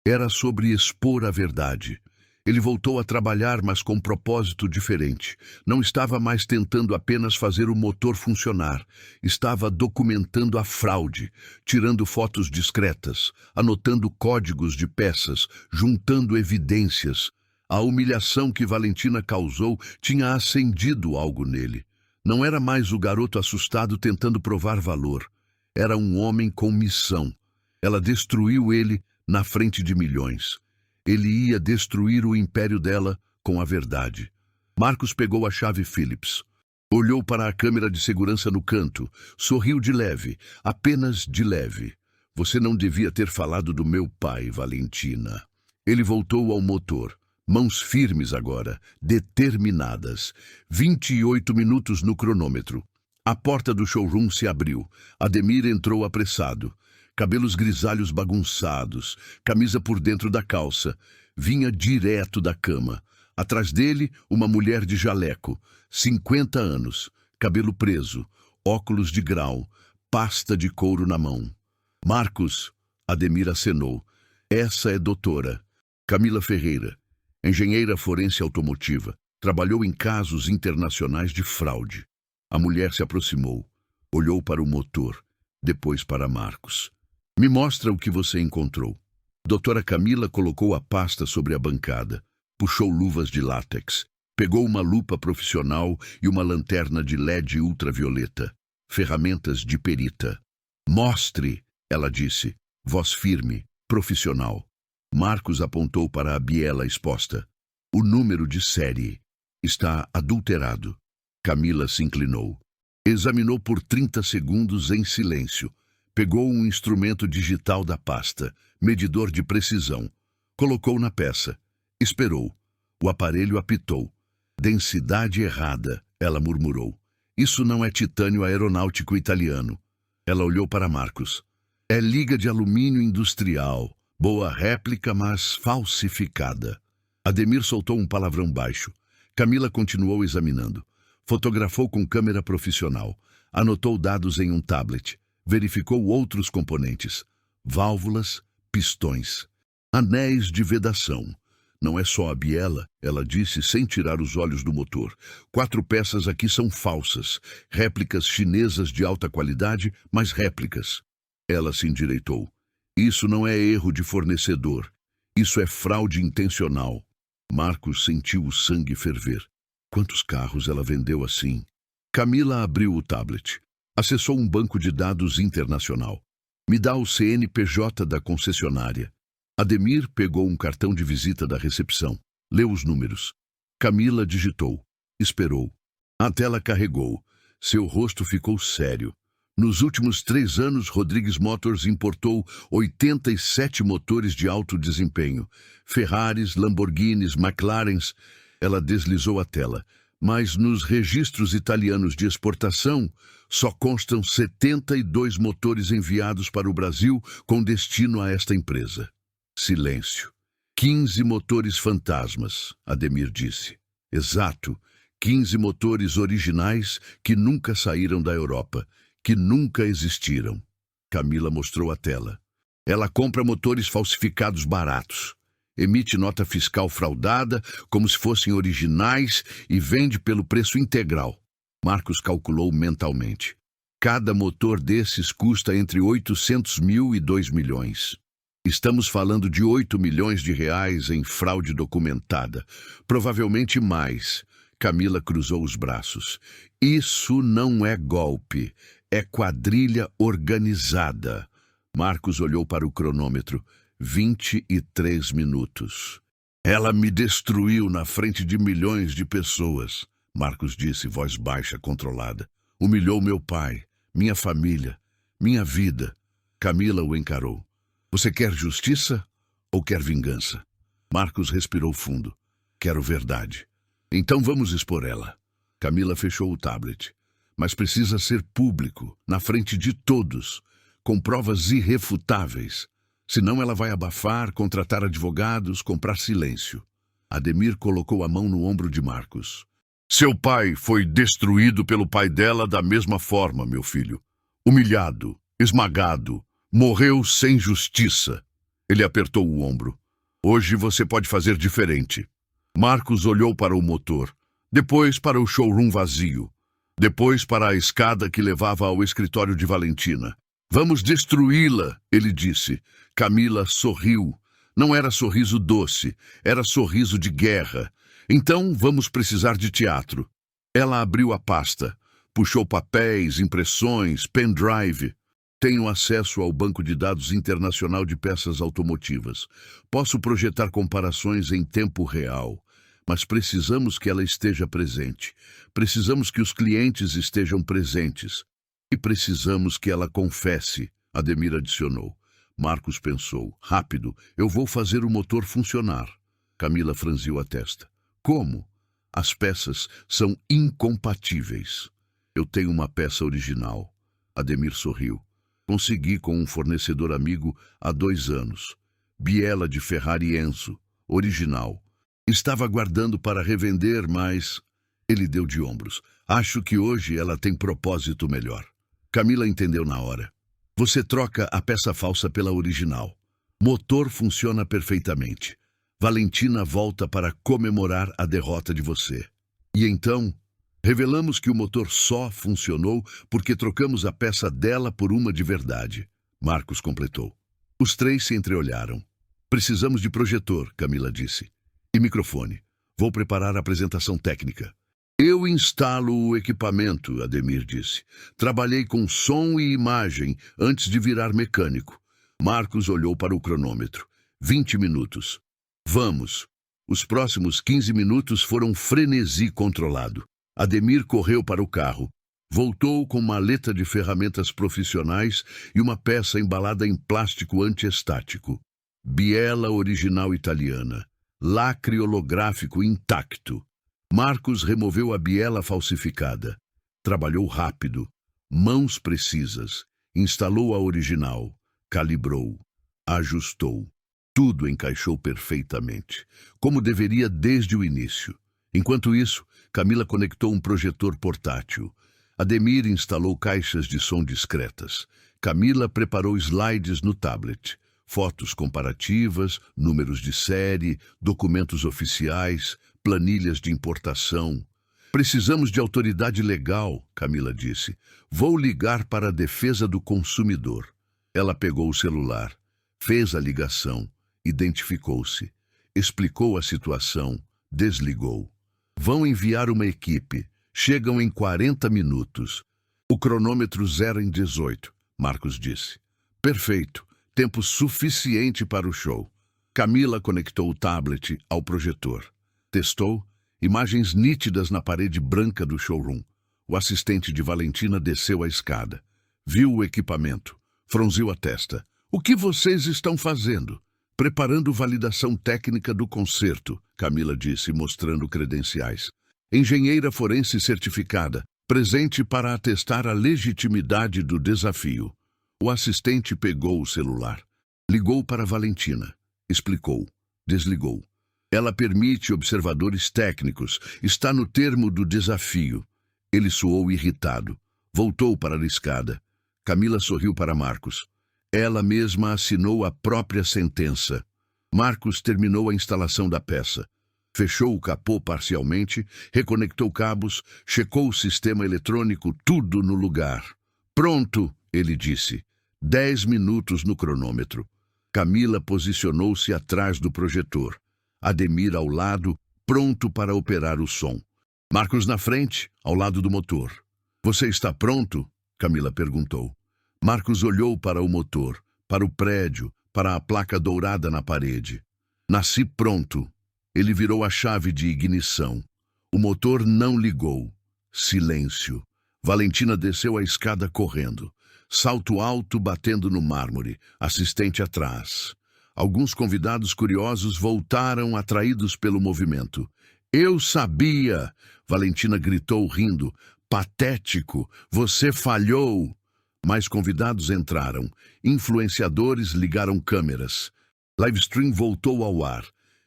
Era sobre expor a verdade. Ele voltou a trabalhar, mas com um propósito diferente. Não estava mais tentando apenas fazer o motor funcionar. Estava documentando a fraude, tirando fotos discretas, anotando códigos de peças, juntando evidências. A humilhação que Valentina causou tinha acendido algo nele. Não era mais o garoto assustado tentando provar valor. Era um homem com missão. Ela destruiu ele na frente de milhões. Ele ia destruir o império dela com a verdade. Marcos pegou a chave Phillips. Olhou para a câmera de segurança no canto. Sorriu de leve, apenas de leve. Você não devia ter falado do meu pai, Valentina. Ele voltou ao motor. Mãos firmes agora, determinadas. 28 minutos no cronômetro. A porta do showroom se abriu. Ademir entrou apressado. Cabelos grisalhos bagunçados, camisa por dentro da calça. Vinha direto da cama. Atrás dele, uma mulher de jaleco. 50 anos, cabelo preso, óculos de grau, pasta de couro na mão. Marcos, Ademir acenou. Essa é doutora Camila Ferreira. Engenheira forense automotiva, trabalhou em casos internacionais de fraude. A mulher se aproximou, olhou para o motor, depois para Marcos. Me mostra o que você encontrou. Doutora Camila colocou a pasta sobre a bancada, puxou luvas de látex, pegou uma lupa profissional e uma lanterna de LED ultravioleta, ferramentas de perita. Mostre, ela disse, voz firme, profissional. Marcos apontou para a biela exposta. O número de série está adulterado. Camila se inclinou. Examinou por 30 segundos em silêncio. Pegou um instrumento digital da pasta, medidor de precisão. Colocou na peça. Esperou. O aparelho apitou. Densidade errada, ela murmurou. Isso não é titânio aeronáutico italiano. Ela olhou para Marcos. É liga de alumínio industrial. Boa réplica, mas falsificada. Ademir soltou um palavrão baixo. Camila continuou examinando. Fotografou com câmera profissional. Anotou dados em um tablet. Verificou outros componentes. Válvulas, pistões. Anéis de vedação. Não é só a biela, ela disse sem tirar os olhos do motor. 4 peças aqui são falsas. Réplicas chinesas de alta qualidade, mas réplicas. Ela se endireitou. Isso não é erro de fornecedor. Isso é fraude intencional. Marcos sentiu o sangue ferver. Quantos carros ela vendeu assim? Camila abriu o tablet. Acessou um banco de dados internacional. Me dá o CNPJ da concessionária. Ademir pegou um cartão de visita da recepção. Leu os números. Camila digitou. Esperou. A tela carregou. Seu rosto ficou sério. Nos últimos 3 anos, Rodrigues Motors importou 87 motores de alto desempenho. Ferraris, Lamborghinis, McLarens. Ela deslizou a tela. Mas nos registros italianos de exportação, só constam 72 motores enviados para o Brasil com destino a esta empresa. Silêncio. 15 motores fantasmas, Ademir disse. Exato, 15 motores originais que nunca saíram da Europa, que nunca existiram. Camila mostrou a tela. Ela compra motores falsificados baratos. Emite nota fiscal fraudada, como se fossem originais, e vende pelo preço integral. Marcos calculou mentalmente. Cada motor desses custa entre 800 mil e 2 milhões. Estamos falando de 8 milhões de reais em fraude documentada. Provavelmente mais. Camila cruzou os braços. Isso não é golpe. É quadrilha organizada. Marcos olhou para o cronômetro. 23 minutos. Ela me destruiu na frente de milhões de pessoas, Marcos disse, voz baixa, controlada. Humilhou meu pai, minha família, minha vida. Camila o encarou. Você quer justiça ou quer vingança? Marcos respirou fundo. Quero verdade. Então vamos expor ela. Camila fechou o tablet. Mas precisa ser público, na frente de todos, com provas irrefutáveis. Senão ela vai abafar, contratar advogados, comprar silêncio. Ademir colocou a mão no ombro de Marcos. Seu pai foi destruído pelo pai dela da mesma forma, meu filho. Humilhado, esmagado, morreu sem justiça. Ele apertou o ombro. Hoje você pode fazer diferente. Marcos olhou para o motor, depois para o showroom vazio, depois para a escada que levava ao escritório de Valentina. Vamos destruí-la, ele disse. Camila sorriu. Não era sorriso doce, era sorriso de guerra. Então vamos precisar de teatro. Ela abriu a pasta, puxou papéis, impressões, pendrive. Tenho acesso ao banco de dados internacional de peças automotivas. Posso projetar comparações em tempo real. Mas precisamos que ela esteja presente. Precisamos que os clientes estejam presentes. E precisamos que ela confesse, Ademir adicionou. Marcos pensou. Rápido, eu vou fazer o motor funcionar. Camila franziu a testa. Como? As peças são incompatíveis. Eu tenho uma peça original. Ademir sorriu. Consegui com um fornecedor amigo há 2 anos. Biela de Ferrari Enzo, original. Estava guardando para revender, mas... Ele deu de ombros. Acho que hoje ela tem propósito melhor. Camila entendeu na hora. Você troca a peça falsa pela original. Motor funciona perfeitamente. Valentina volta para comemorar a derrota de você. E então, revelamos que o motor só funcionou porque trocamos a peça dela por uma de verdade. Marcos completou. Os 3 se entreolharam. Precisamos de projetor, Camila disse. E microfone. Vou preparar a apresentação técnica. Eu instalo o equipamento, Ademir disse. Trabalhei com som e imagem antes de virar mecânico. Marcos olhou para o cronômetro. 20 minutos. Vamos. Os próximos 15 minutos foram frenesi controlado. Ademir correu para o carro. Voltou com maleta de ferramentas profissionais e uma peça embalada em plástico antiestático. Biela original italiana. Lacre holográfico intacto. Marcos removeu a biela falsificada. Trabalhou rápido. Mãos precisas. Instalou a original. Calibrou. Ajustou. Tudo encaixou perfeitamente, como deveria desde o início. Enquanto isso, Camila conectou um projetor portátil. Ademir instalou caixas de som discretas. Camila preparou slides no tablet. Fotos comparativas, números de série, documentos oficiais, planilhas de importação. Precisamos de autoridade legal, Camila disse. Vou ligar para a defesa do consumidor. Ela pegou o celular, fez a ligação, identificou-se, explicou a situação, desligou. Vão enviar uma equipe. Chegam em 40 minutos. O cronômetro 0 em 18, Marcos disse. Perfeito. Tempo suficiente para o show. Camila conectou o tablet ao projetor. Testou. Imagens nítidas na parede branca do showroom. O assistente de Valentina desceu a escada. Viu o equipamento. Franziu a testa. O que vocês estão fazendo? Preparando validação técnica do concerto, Camila disse, mostrando credenciais. Engenheira forense certificada, presente para atestar a legitimidade do desafio. O assistente pegou o celular. Ligou para Valentina. Explicou. Desligou. Ela permite observadores técnicos. Está no termo do desafio. Ele soou irritado. Voltou para a escada. Camila sorriu para Marcos. Ela mesma assinou a própria sentença. Marcos terminou a instalação da peça. Fechou o capô parcialmente, reconectou cabos, checou o sistema eletrônico, tudo no lugar. Pronto, ele disse. 10 minutos no cronômetro. Camila posicionou-se atrás do projetor. Ademir ao lado, pronto para operar o som. Marcos na frente, ao lado do motor. Você está pronto? Camila perguntou. Marcos olhou para o motor, para o prédio, para a placa dourada na parede. Nasci pronto. Ele virou a chave de ignição. O motor não ligou. Silêncio. Valentina desceu a escada correndo. Salto alto batendo no mármore. Assistente atrás. Alguns convidados curiosos voltaram atraídos pelo movimento. Eu sabia! Valentina gritou rindo. Patético! Você falhou! Mais convidados entraram. Influenciadores ligaram câmeras. Livestream voltou ao ar.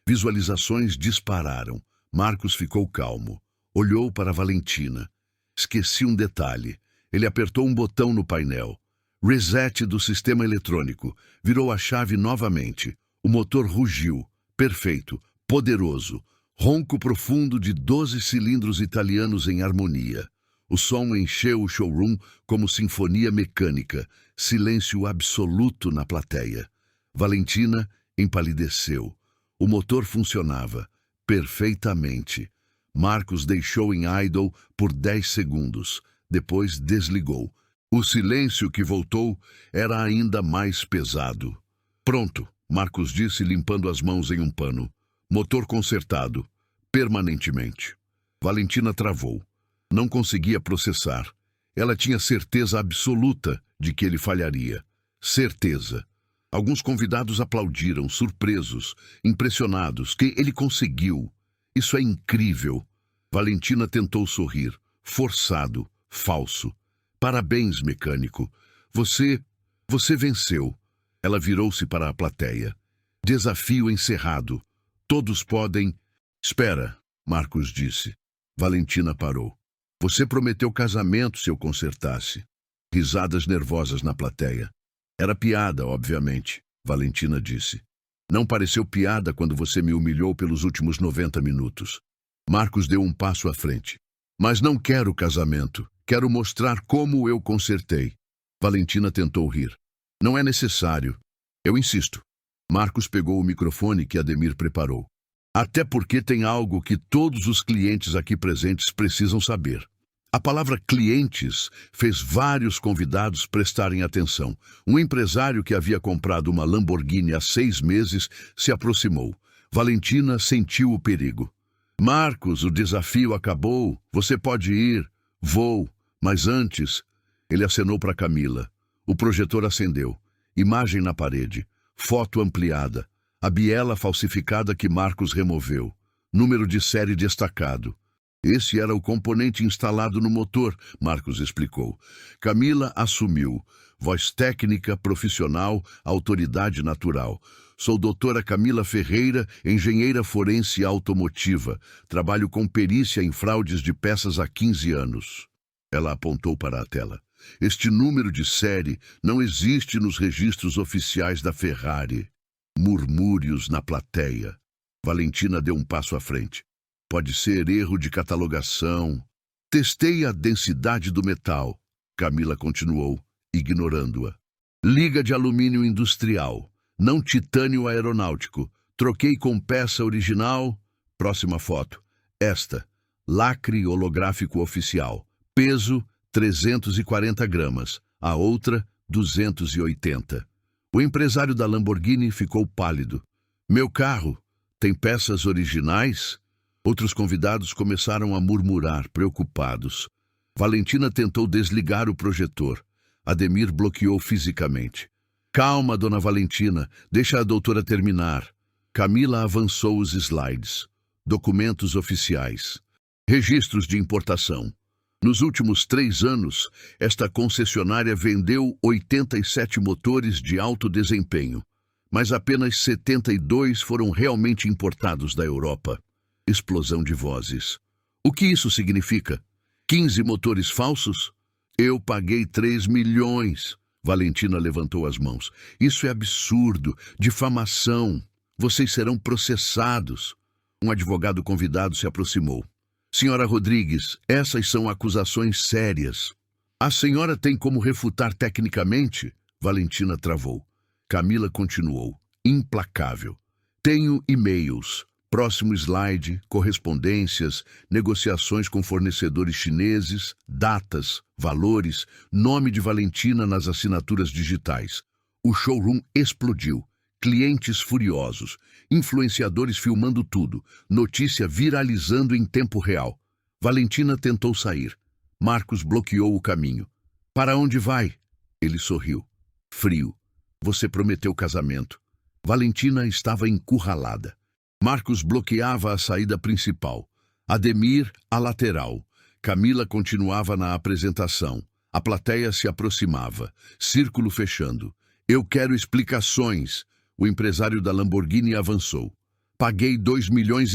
Visualizações dispararam. Marcos ficou calmo. Olhou para Valentina. Esqueci um detalhe. Ele apertou um botão no painel. Reset do sistema eletrônico. Virou a chave novamente. O motor rugiu. Perfeito. Poderoso. Ronco profundo de 12 cilindros italianos em harmonia. O som encheu o showroom como sinfonia mecânica. Silêncio absoluto na plateia. Valentina empalideceu. O motor funcionava perfeitamente. Marcos deixou em idle por 10 segundos. Depois desligou. O silêncio que voltou era ainda mais pesado. Pronto, Marcos disse, limpando as mãos em um pano. Motor consertado. Permanentemente. Valentina travou. Não conseguia processar. Ela tinha certeza absoluta de que ele falharia. Certeza. Alguns convidados aplaudiram, surpresos, impressionados, que ele conseguiu. Isso é incrível. Valentina tentou sorrir. Forçado, falso. Parabéns, mecânico. Você venceu. Ela virou-se para a plateia. Desafio encerrado. Todos podem... Espera, Marcos disse. Valentina parou. Você prometeu casamento se eu consertasse. Risadas nervosas na plateia. Era piada, obviamente, Valentina disse. Não pareceu piada quando você me humilhou pelos últimos 90 minutos. Marcos deu um passo à frente. Mas não quero casamento. Quero mostrar como eu consertei. Valentina tentou rir. Não é necessário. Eu insisto. Marcos pegou o microfone que Ademir preparou. Até porque tem algo que todos os clientes aqui presentes precisam saber. A palavra clientes fez vários convidados prestarem atenção. Um empresário que havia comprado uma Lamborghini há 6 meses se aproximou. Valentina sentiu o perigo. Marcos, o desafio acabou. Você pode ir. Vou. Mas antes, ele acenou para Camila. O projetor acendeu. Imagem na parede. Foto ampliada. A biela falsificada que Marcos removeu. Número de série destacado. Esse era o componente instalado no motor, Marcos explicou. Camila assumiu. Voz técnica, profissional, autoridade natural. Sou doutora Camila Ferreira, engenheira forense automotiva. Trabalho com perícia em fraudes de peças há 15 anos. Ela apontou para a tela. Este número de série não existe nos registros oficiais da Ferrari. Murmúrios na plateia. Valentina deu um passo à frente. Pode ser erro de catalogação. Testei a densidade do metal. Camila continuou, ignorando-a. Liga de alumínio industrial, não titânio aeronáutico. Troquei com peça original. Próxima foto. Esta, lacre holográfico oficial. Peso, 340 gramas. A outra, 280. O empresário da Lamborghini ficou pálido. Meu carro tem peças originais? Outros convidados começaram a murmurar, preocupados. Valentina tentou desligar o projetor. Ademir bloqueou fisicamente. Calma, dona Valentina, deixa a doutora terminar. Camila avançou os slides. Documentos oficiais. Registros de importação. Nos últimos 3 anos, esta concessionária vendeu 87 motores de alto desempenho, mas apenas 72 foram realmente importados da Europa. Explosão de vozes. O que isso significa? 15 motores falsos? Eu paguei 3 milhões. Valentina levantou as mãos. Isso é absurdo. Difamação. Vocês serão processados. Um advogado convidado se aproximou. Senhora Rodrigues, essas são acusações sérias. A senhora tem como refutar tecnicamente? Valentina travou. Camila continuou, implacável. Tenho e-mails. Próximo slide, correspondências, negociações com fornecedores chineses, datas, valores, nome de Valentina nas assinaturas digitais. O showroom explodiu. Clientes furiosos, influenciadores filmando tudo, notícia viralizando em tempo real. Valentina tentou sair. Marcos bloqueou o caminho. Para onde vai? Ele sorriu. Frio. Você prometeu casamento. Valentina estava encurralada. Marcos bloqueava a saída principal. Ademir, a lateral. Camila continuava na apresentação. A plateia se aproximava. Círculo fechando. Eu quero explicações. O empresário da Lamborghini avançou. Paguei 2,5 milhões.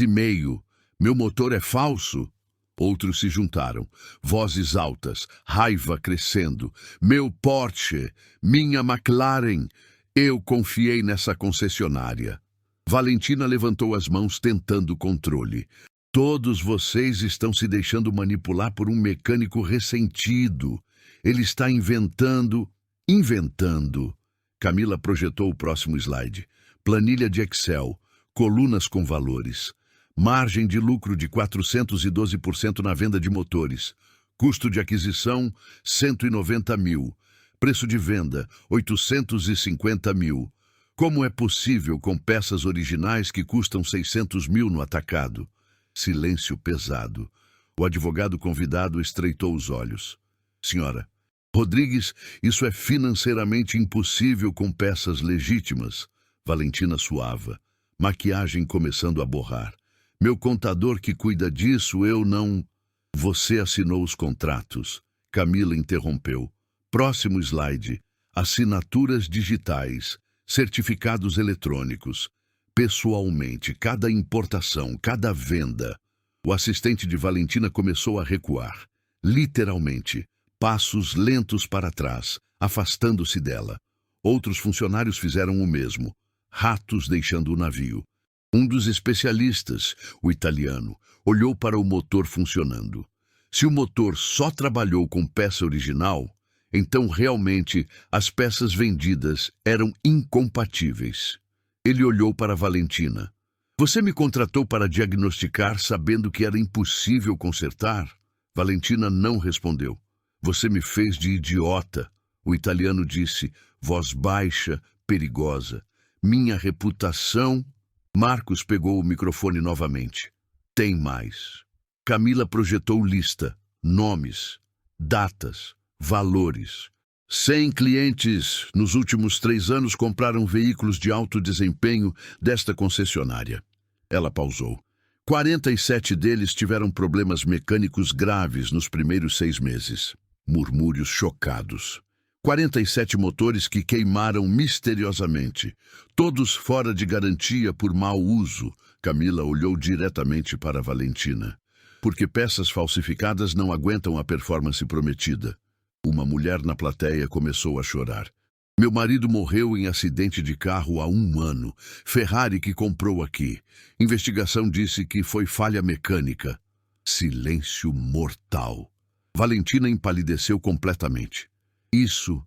Meu motor é falso? Outros se juntaram. Vozes altas, raiva crescendo. Meu Porsche, minha McLaren. Eu confiei nessa concessionária. Valentina levantou as mãos tentando controle. Todos vocês estão se deixando manipular por um mecânico ressentido. Ele está inventando. Camila projetou o próximo slide. Planilha de Excel, colunas com valores. Margem de lucro de 412% na venda de motores. Custo de aquisição, 190 mil. Preço de venda, 850 mil. Como é possível com peças originais que custam 600 mil no atacado? Silêncio pesado. O advogado convidado estreitou os olhos. Senhora Rodrigues, isso é financeiramente impossível com peças legítimas. Valentina suava. Maquiagem começando a borrar. Meu contador que cuida disso, eu não... Você assinou os contratos. Camila interrompeu. Próximo slide. Assinaturas digitais. Certificados eletrônicos. Pessoalmente, cada importação, cada venda. O assistente de Valentina começou a recuar. Literalmente. Passos lentos para trás, afastando-se dela. Outros funcionários fizeram o mesmo. Ratos deixando o navio. Um dos especialistas, o italiano, olhou para o motor funcionando. Se o motor só trabalhou com peça original, então realmente as peças vendidas eram incompatíveis. Ele olhou para Valentina. Você me contratou para diagnosticar sabendo que era impossível consertar? Valentina não respondeu. Você me fez de idiota, o italiano disse, voz baixa, perigosa. Minha reputação... Marcos pegou o microfone novamente. Tem mais. Camila projetou lista, nomes. datas, valores. 100 clientes nos últimos 3 anos compraram veículos de alto desempenho desta concessionária. Ela pausou. 47 deles tiveram problemas mecânicos graves nos primeiros 6 meses. Murmúrios chocados. 47 motores que queimaram misteriosamente, todos fora de garantia por mau uso. Camila olhou diretamente para Valentina. Porque peças falsificadas não aguentam a performance prometida. Uma mulher na plateia começou a chorar. Meu marido morreu em acidente de carro há 1 ano. Ferrari que comprou aqui. Investigação disse que foi falha mecânica. Silêncio mortal. Valentina empalideceu completamente. Isso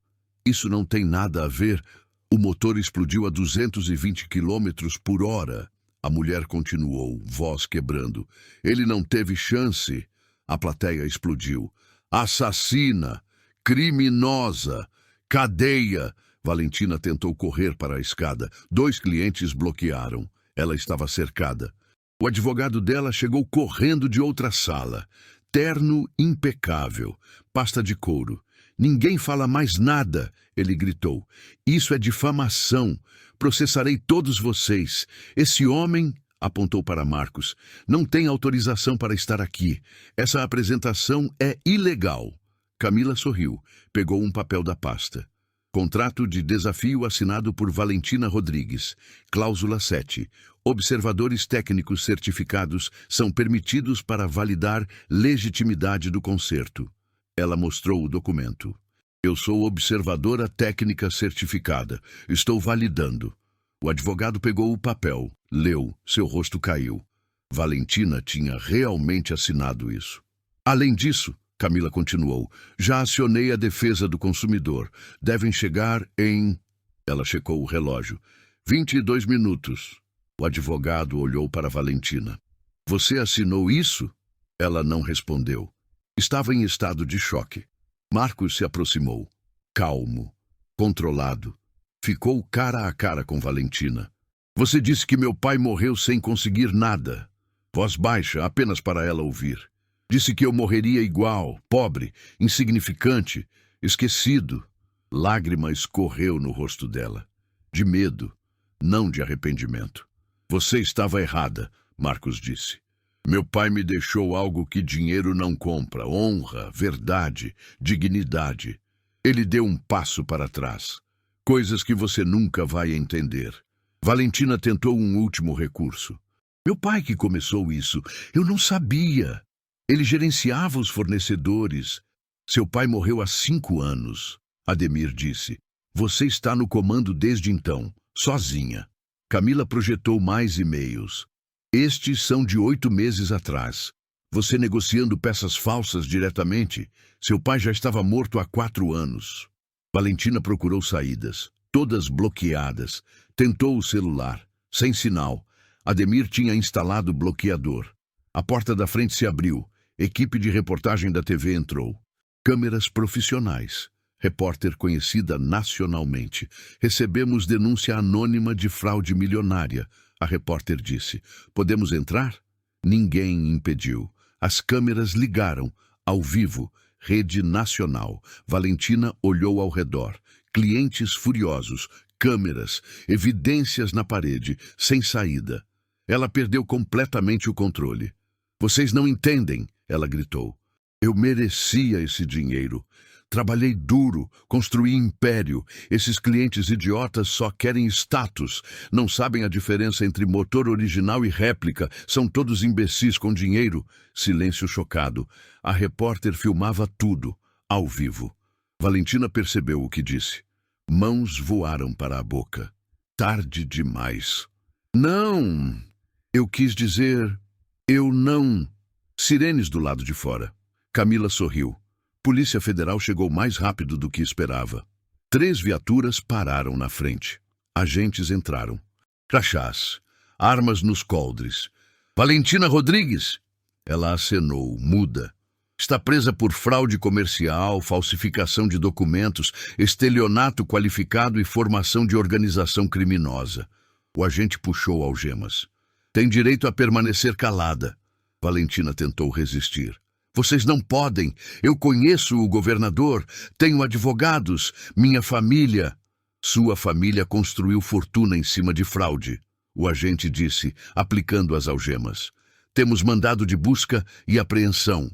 não tem nada a ver. O motor explodiu a 220 km/h. A mulher continuou, voz quebrando. Ele não teve chance. A plateia explodiu. Assassina! Criminosa! Cadeia! Valentina tentou correr para a escada. 2 clientes bloquearam. Ela estava cercada. O advogado dela chegou correndo de outra sala. Terno impecável, pasta de couro. Ninguém fala mais nada, ele gritou. Isso é difamação. Processarei todos vocês. Esse homem, apontou para Marcos, não tem autorização para estar aqui. Essa apresentação é ilegal. Camila sorriu, pegou um papel da pasta. Contrato de desafio assinado por Valentina Rodrigues. Cláusula 7. Observadores técnicos certificados são permitidos para validar legitimidade do concerto. Ela mostrou o documento. Eu sou observadora técnica certificada. Estou validando. O advogado pegou o papel, leu, seu rosto caiu. Valentina tinha realmente assinado isso. Além disso, Camila continuou, já acionei a defesa do consumidor. Devem chegar em... Ela checou o relógio. 22 minutos. O advogado olhou para Valentina. Você assinou isso? Ela não respondeu. Estava em estado de choque. Marcos se aproximou. Calmo, controlado. Ficou cara a cara com Valentina. Você disse que meu pai morreu sem conseguir nada. Voz baixa, apenas para ela ouvir. Disse que eu morreria igual, pobre, insignificante, esquecido. Lágrima escorreu no rosto dela. De medo, não de arrependimento. Você estava errada, Marcos disse. Meu pai me deixou algo que dinheiro não compra, honra, verdade, dignidade. Ele deu um passo para trás. Coisas que você nunca vai entender. Valentina tentou um último recurso. Meu pai que começou isso, eu não sabia. Ele gerenciava os fornecedores. Seu pai morreu há 5 anos, Ademir disse. Você está no comando desde então, sozinha. Camila projetou mais e-mails. Estes são de 8 meses atrás. Você negociando peças falsas diretamente. Seu pai já estava morto há 4 anos. Valentina procurou saídas, todas bloqueadas. Tentou o celular, sem sinal. Ademir tinha instalado bloqueador. A porta da frente se abriu. Equipe de reportagem da TV entrou. Câmeras profissionais. Repórter conhecida nacionalmente. Recebemos denúncia anônima de fraude milionária. A repórter disse. Podemos entrar? Ninguém impediu. As câmeras ligaram. Ao vivo. Rede nacional. Valentina olhou ao redor. Clientes furiosos. Câmeras. Evidências na parede. Sem saída. Ela perdeu completamente o controle. Vocês não entendem, ela gritou. Eu merecia esse dinheiro. Trabalhei duro, construí império. Esses clientes idiotas só querem status. Não sabem a diferença entre motor original e réplica. São todos imbecis com dinheiro. Silêncio chocado. A repórter filmava tudo, ao vivo. Valentina percebeu o que disse. Mãos voaram para a boca. Tarde demais. Não! Eu quis dizer... Eu não... Sirenes do lado de fora. Camila sorriu. Polícia Federal chegou mais rápido do que esperava. 3 viaturas pararam na frente. Agentes entraram. Crachás. Armas nos coldres. Valentina Rodrigues! Ela acenou, muda. Está presa por fraude comercial, falsificação de documentos, estelionato qualificado e formação de organização criminosa. O agente puxou algemas. Tem direito a permanecer calada. Valentina tentou resistir. Vocês não podem. Eu conheço o governador, tenho advogados, minha família. Sua família construiu fortuna em cima de fraude, o agente disse, aplicando as algemas. Temos mandado de busca e apreensão.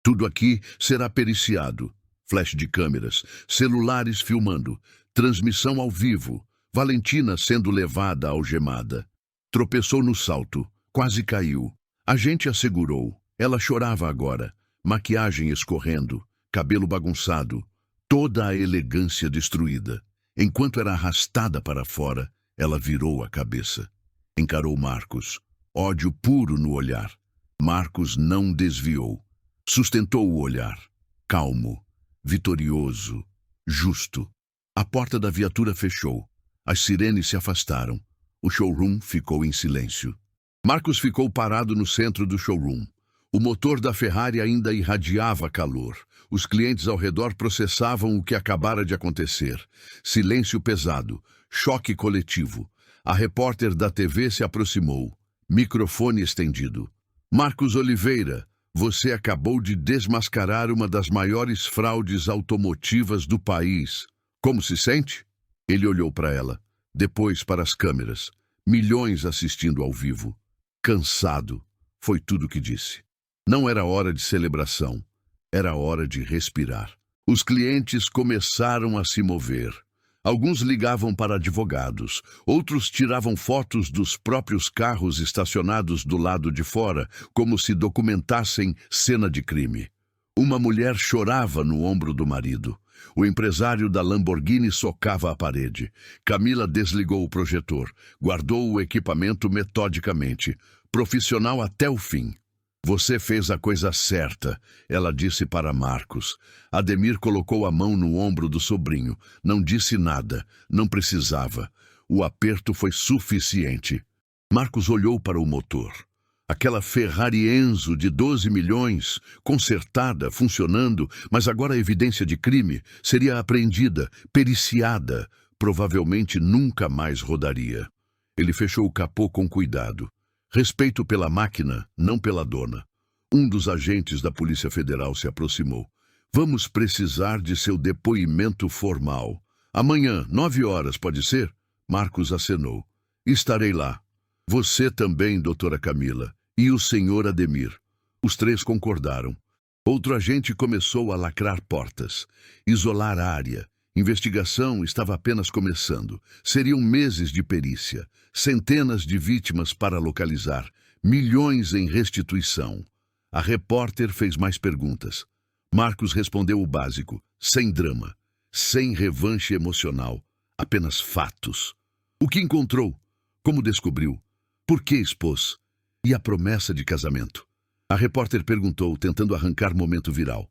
Tudo aqui será periciado. Flash de câmeras, celulares filmando, transmissão ao vivo. Valentina sendo levada algemada. Tropeçou no salto, quase caiu. A gente a segurou. Ela chorava agora. Maquiagem escorrendo, cabelo bagunçado, toda a elegância destruída. Enquanto era arrastada para fora, ela virou a cabeça. Encarou Marcos, ódio puro no olhar. Marcos não desviou. Sustentou o olhar, calmo, vitorioso, justo. A porta da viatura fechou. As sirenes se afastaram. O showroom ficou em silêncio. Marcos ficou parado no centro do showroom. O motor da Ferrari ainda irradiava calor. Os clientes ao redor processavam o que acabara de acontecer. Silêncio pesado, choque coletivo. A repórter da TV se aproximou. Microfone estendido. Marcos Oliveira, você acabou de desmascarar uma das maiores fraudes automotivas do país. Como se sente? Ele olhou para ela, depois para as câmeras. Milhões assistindo ao vivo. Cansado, foi tudo o que disse. Não era hora de celebração, era hora de respirar. Os clientes começaram a se mover. Alguns ligavam para advogados, outros tiravam fotos dos próprios carros estacionados do lado de fora, como se documentassem cena de crime. Uma mulher chorava no ombro do marido. O empresário da Lamborghini socava a parede. Camila desligou o projetor, guardou o equipamento metodicamente, profissional até o fim. Você fez a coisa certa, ela disse para Marcos. Ademir colocou a mão no ombro do sobrinho. Não disse nada, não precisava. O aperto foi suficiente. Marcos olhou para o motor. Aquela Ferrari Enzo de 12 milhões, consertada, funcionando, mas agora evidência de crime, seria apreendida, periciada, provavelmente nunca mais rodaria. Ele fechou o capô com cuidado. Respeito pela máquina, não pela dona. Um dos agentes da Polícia Federal se aproximou. Vamos precisar de seu depoimento formal. Amanhã, 9 horas, pode ser? Marcos acenou. Estarei lá. Você também, doutora Camila. E o senhor Ademir. Os três concordaram. Outro agente começou a lacrar portas, isolar a área. Investigação estava apenas começando. Seriam meses de perícia, centenas de vítimas para localizar, milhões em restituição. A repórter fez mais perguntas. Marcos respondeu o básico, sem drama, sem revanche emocional, apenas fatos. O que encontrou? Como descobriu? Por que expôs? E a promessa de casamento? A repórter perguntou, tentando arrancar momento viral.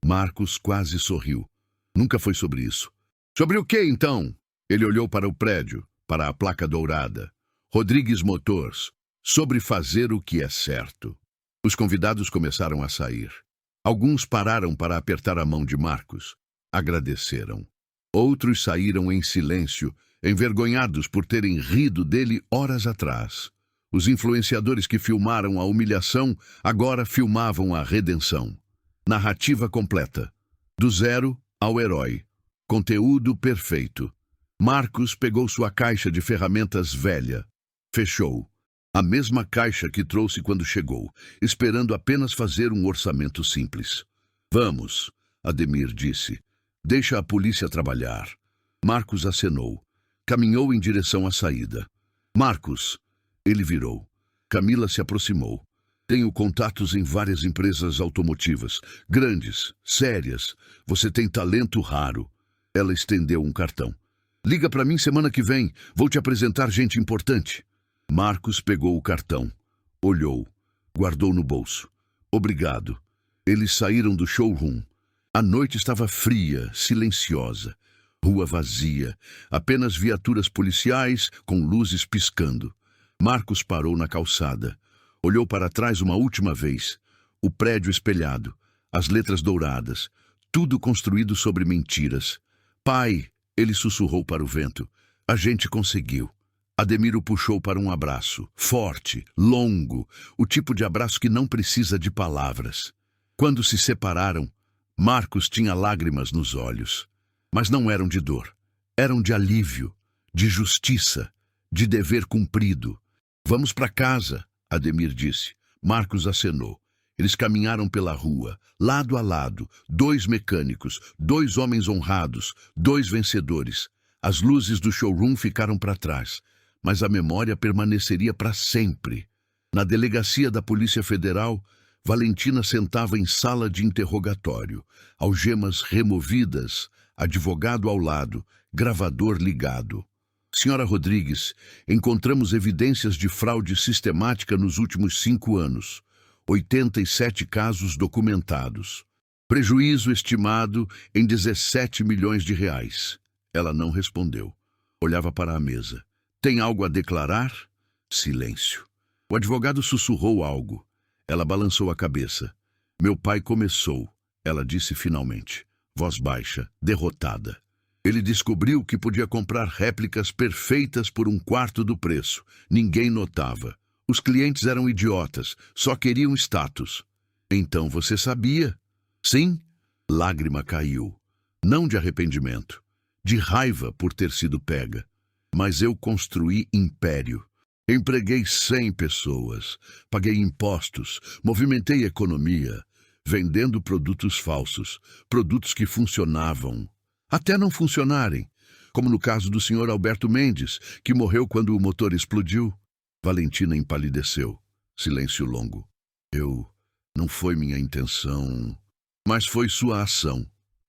Marcos quase sorriu. Nunca foi sobre isso. Sobre o que, então? Ele olhou para o prédio, para a placa dourada. Rodrigues Motors. Sobre fazer o que é certo. Os convidados começaram a sair. Alguns pararam para apertar a mão de Marcos. Agradeceram. Outros saíram em silêncio, envergonhados por terem rido dele horas atrás. Os influenciadores que filmaram a humilhação agora filmavam a redenção. Narrativa completa. Do zero ao herói. Conteúdo perfeito. Marcos pegou sua caixa de ferramentas velha. Fechou. A mesma caixa que trouxe quando chegou, esperando apenas fazer um orçamento simples. Vamos, Ademir disse. Deixa a polícia trabalhar. Marcos acenou. Caminhou em direção à saída. Marcos. Ele virou. Camila se aproximou. Tenho contatos em várias empresas automotivas. Grandes, sérias. Você tem talento raro. Ela estendeu um cartão. Liga para mim semana que vem. Vou te apresentar gente importante. Marcos pegou o cartão. Olhou. Guardou no bolso. Obrigado. Eles saíram do showroom. A noite estava fria, silenciosa. Rua vazia. Apenas viaturas policiais com luzes piscando. Marcos parou na calçada. Olhou para trás uma última vez. O prédio espelhado, as letras douradas, tudo construído sobre mentiras. Pai, ele sussurrou para o vento. A gente conseguiu. Ademir o puxou para um abraço, forte, longo, o tipo de abraço que não precisa de palavras. Quando se separaram, Marcos tinha lágrimas nos olhos. Mas não eram de dor. Eram de alívio, de justiça, de dever cumprido. Vamos para casa, Ademir disse. Marcos acenou. Eles caminharam pela rua, lado a lado, 2 mecânicos, 2 homens honrados, 2 vencedores. As luzes do showroom ficaram para trás, mas a memória permaneceria para sempre. Na delegacia da Polícia Federal, Valentina sentava em sala de interrogatório, algemas removidas, advogado ao lado, gravador ligado. Senhora Rodrigues, encontramos evidências de fraude sistemática nos últimos 5 anos. 87 casos documentados. Prejuízo estimado em 17 milhões de reais. Ela não respondeu. Olhava para a mesa. Tem algo a declarar? Silêncio. O advogado sussurrou algo. Ela balançou a cabeça. Meu pai começou, ela disse finalmente. Voz baixa, derrotada. Ele descobriu que podia comprar réplicas perfeitas por 1/4 do preço. Ninguém notava. Os clientes eram idiotas, só queriam status. Então você sabia? Sim. Lágrima caiu. Não de arrependimento, de raiva por ter sido pega. Mas eu construí império. Empreguei 100 pessoas, paguei impostos, movimentei economia, vendendo produtos falsos, produtos que funcionavam, até não funcionarem, como no caso do senhor Alberto Mendes, que morreu quando o motor explodiu. Valentina empalideceu. Silêncio longo. Não foi minha intenção. Mas foi sua ação.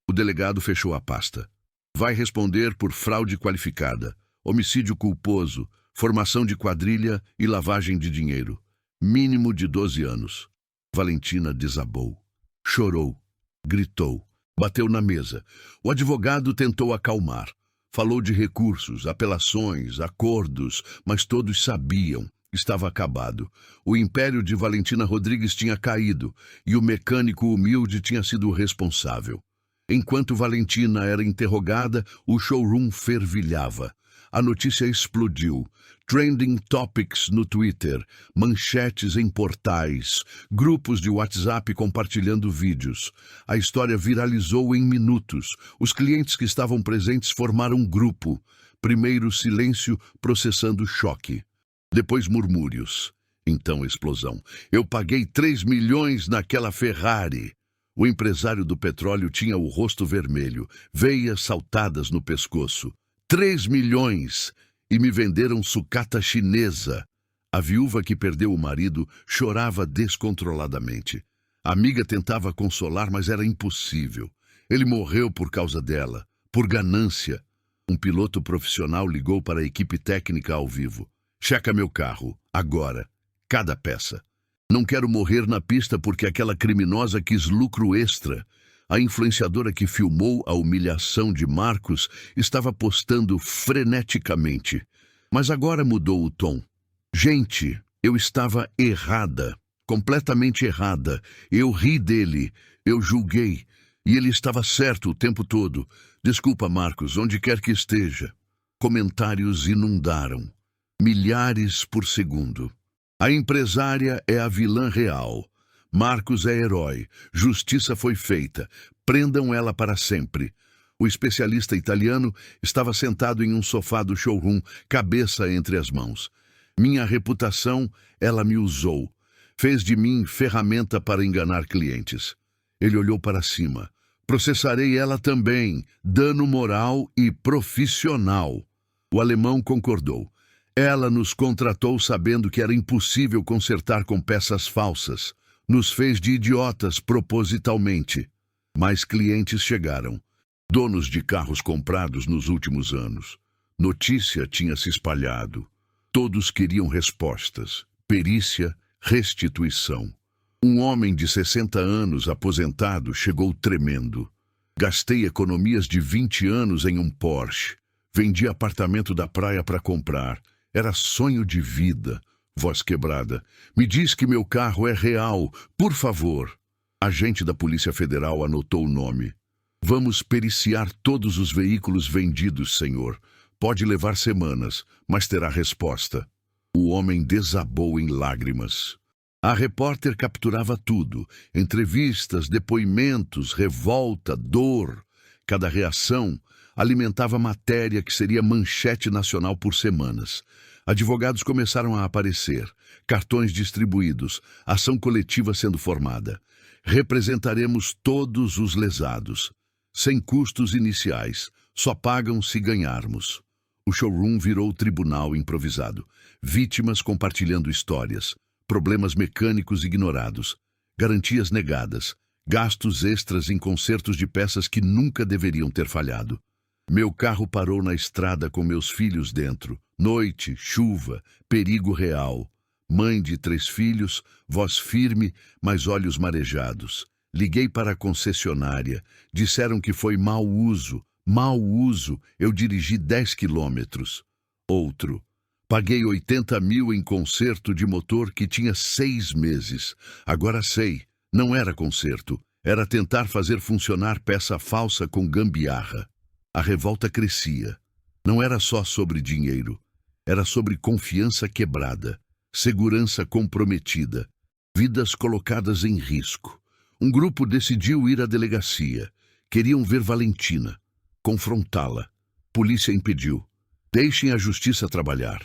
O delegado fechou a pasta. Vai responder por fraude qualificada, homicídio culposo, formação de quadrilha e lavagem de dinheiro. Mínimo de 12 anos. Valentina desabou. Chorou. Gritou. Bateu na mesa. O advogado tentou acalmar. Falou de recursos, apelações, acordos, mas todos sabiam. Estava acabado. O império de Valentina Rodrigues tinha caído e o mecânico humilde tinha sido o responsável. Enquanto Valentina era interrogada, o showroom fervilhava. A notícia explodiu. Trending topics no Twitter, manchetes em portais, grupos de WhatsApp compartilhando vídeos. A história viralizou em minutos. Os clientes que estavam presentes formaram um grupo. Primeiro silêncio, processando o choque. Depois murmúrios. Então explosão. Eu paguei 3 milhões naquela Ferrari. O empresário do petróleo tinha o rosto vermelho, veias saltadas no pescoço. 3 milhões! E me venderam sucata chinesa. A viúva que perdeu o marido chorava descontroladamente. A amiga tentava consolar, mas era impossível. Ele morreu por causa dela, por ganância. Um piloto profissional ligou para a equipe técnica ao vivo. Checa meu carro, agora. Cada peça. Não quero morrer na pista porque aquela criminosa quis lucro extra. A influenciadora que filmou a humilhação de Marcos estava postando freneticamente. Mas agora mudou o tom. Gente, eu estava errada, completamente errada. Eu ri dele, eu julguei. E ele estava certo o tempo todo. Desculpa, Marcos, onde quer que esteja. Comentários inundaram. Milhares por segundo. A empresária é a vilã real. Marcos é herói. Justiça foi feita. Prendam ela para sempre. O especialista italiano estava sentado em um sofá do showroom, cabeça entre as mãos. Minha reputação, ela me usou. Fez de mim ferramenta para enganar clientes. Ele olhou para cima. Processarei ela também. Dano moral e profissional. O alemão concordou. Ela nos contratou sabendo que era impossível consertar com peças falsas. Nos fez de idiotas propositalmente. Mais clientes chegaram. Donos de carros comprados nos últimos anos. Notícia tinha se espalhado. Todos queriam respostas. Perícia, restituição. Um homem de 60 anos, aposentado, chegou tremendo. Gastei economias de 20 anos em um Porsche. Vendi apartamento da praia para comprar. Era sonho de vida. Voz quebrada. Me diz que meu carro é real, por favor. Agente da Polícia Federal anotou o nome. Vamos periciar todos os veículos vendidos, senhor. Pode levar semanas, mas terá resposta. O homem desabou em lágrimas. A repórter capturava tudo: entrevistas, depoimentos, revolta, dor. Cada reação alimentava matéria que seria manchete nacional por semanas. Advogados começaram a aparecer, cartões distribuídos, ação coletiva sendo formada. Representaremos todos os lesados, sem custos iniciais, só pagam se ganharmos. O showroom virou tribunal improvisado, vítimas compartilhando histórias, problemas mecânicos ignorados, garantias negadas, gastos extras em consertos de peças que nunca deveriam ter falhado. Meu carro parou na estrada com meus filhos dentro. Noite, chuva, perigo real. Mãe de 3 filhos, voz firme, mas olhos marejados. Liguei para a concessionária. Disseram que foi mau uso. Mau uso. Eu dirigi 10 quilômetros. Outro. Paguei 80 mil em conserto de motor que tinha 6 meses. Agora sei. Não era conserto. Era tentar fazer funcionar peça falsa com gambiarra. A revolta crescia. Não era só sobre dinheiro. Era sobre confiança quebrada, segurança comprometida, vidas colocadas em risco. Um grupo decidiu ir à delegacia. Queriam ver Valentina, confrontá-la. Polícia impediu. Deixem a justiça trabalhar.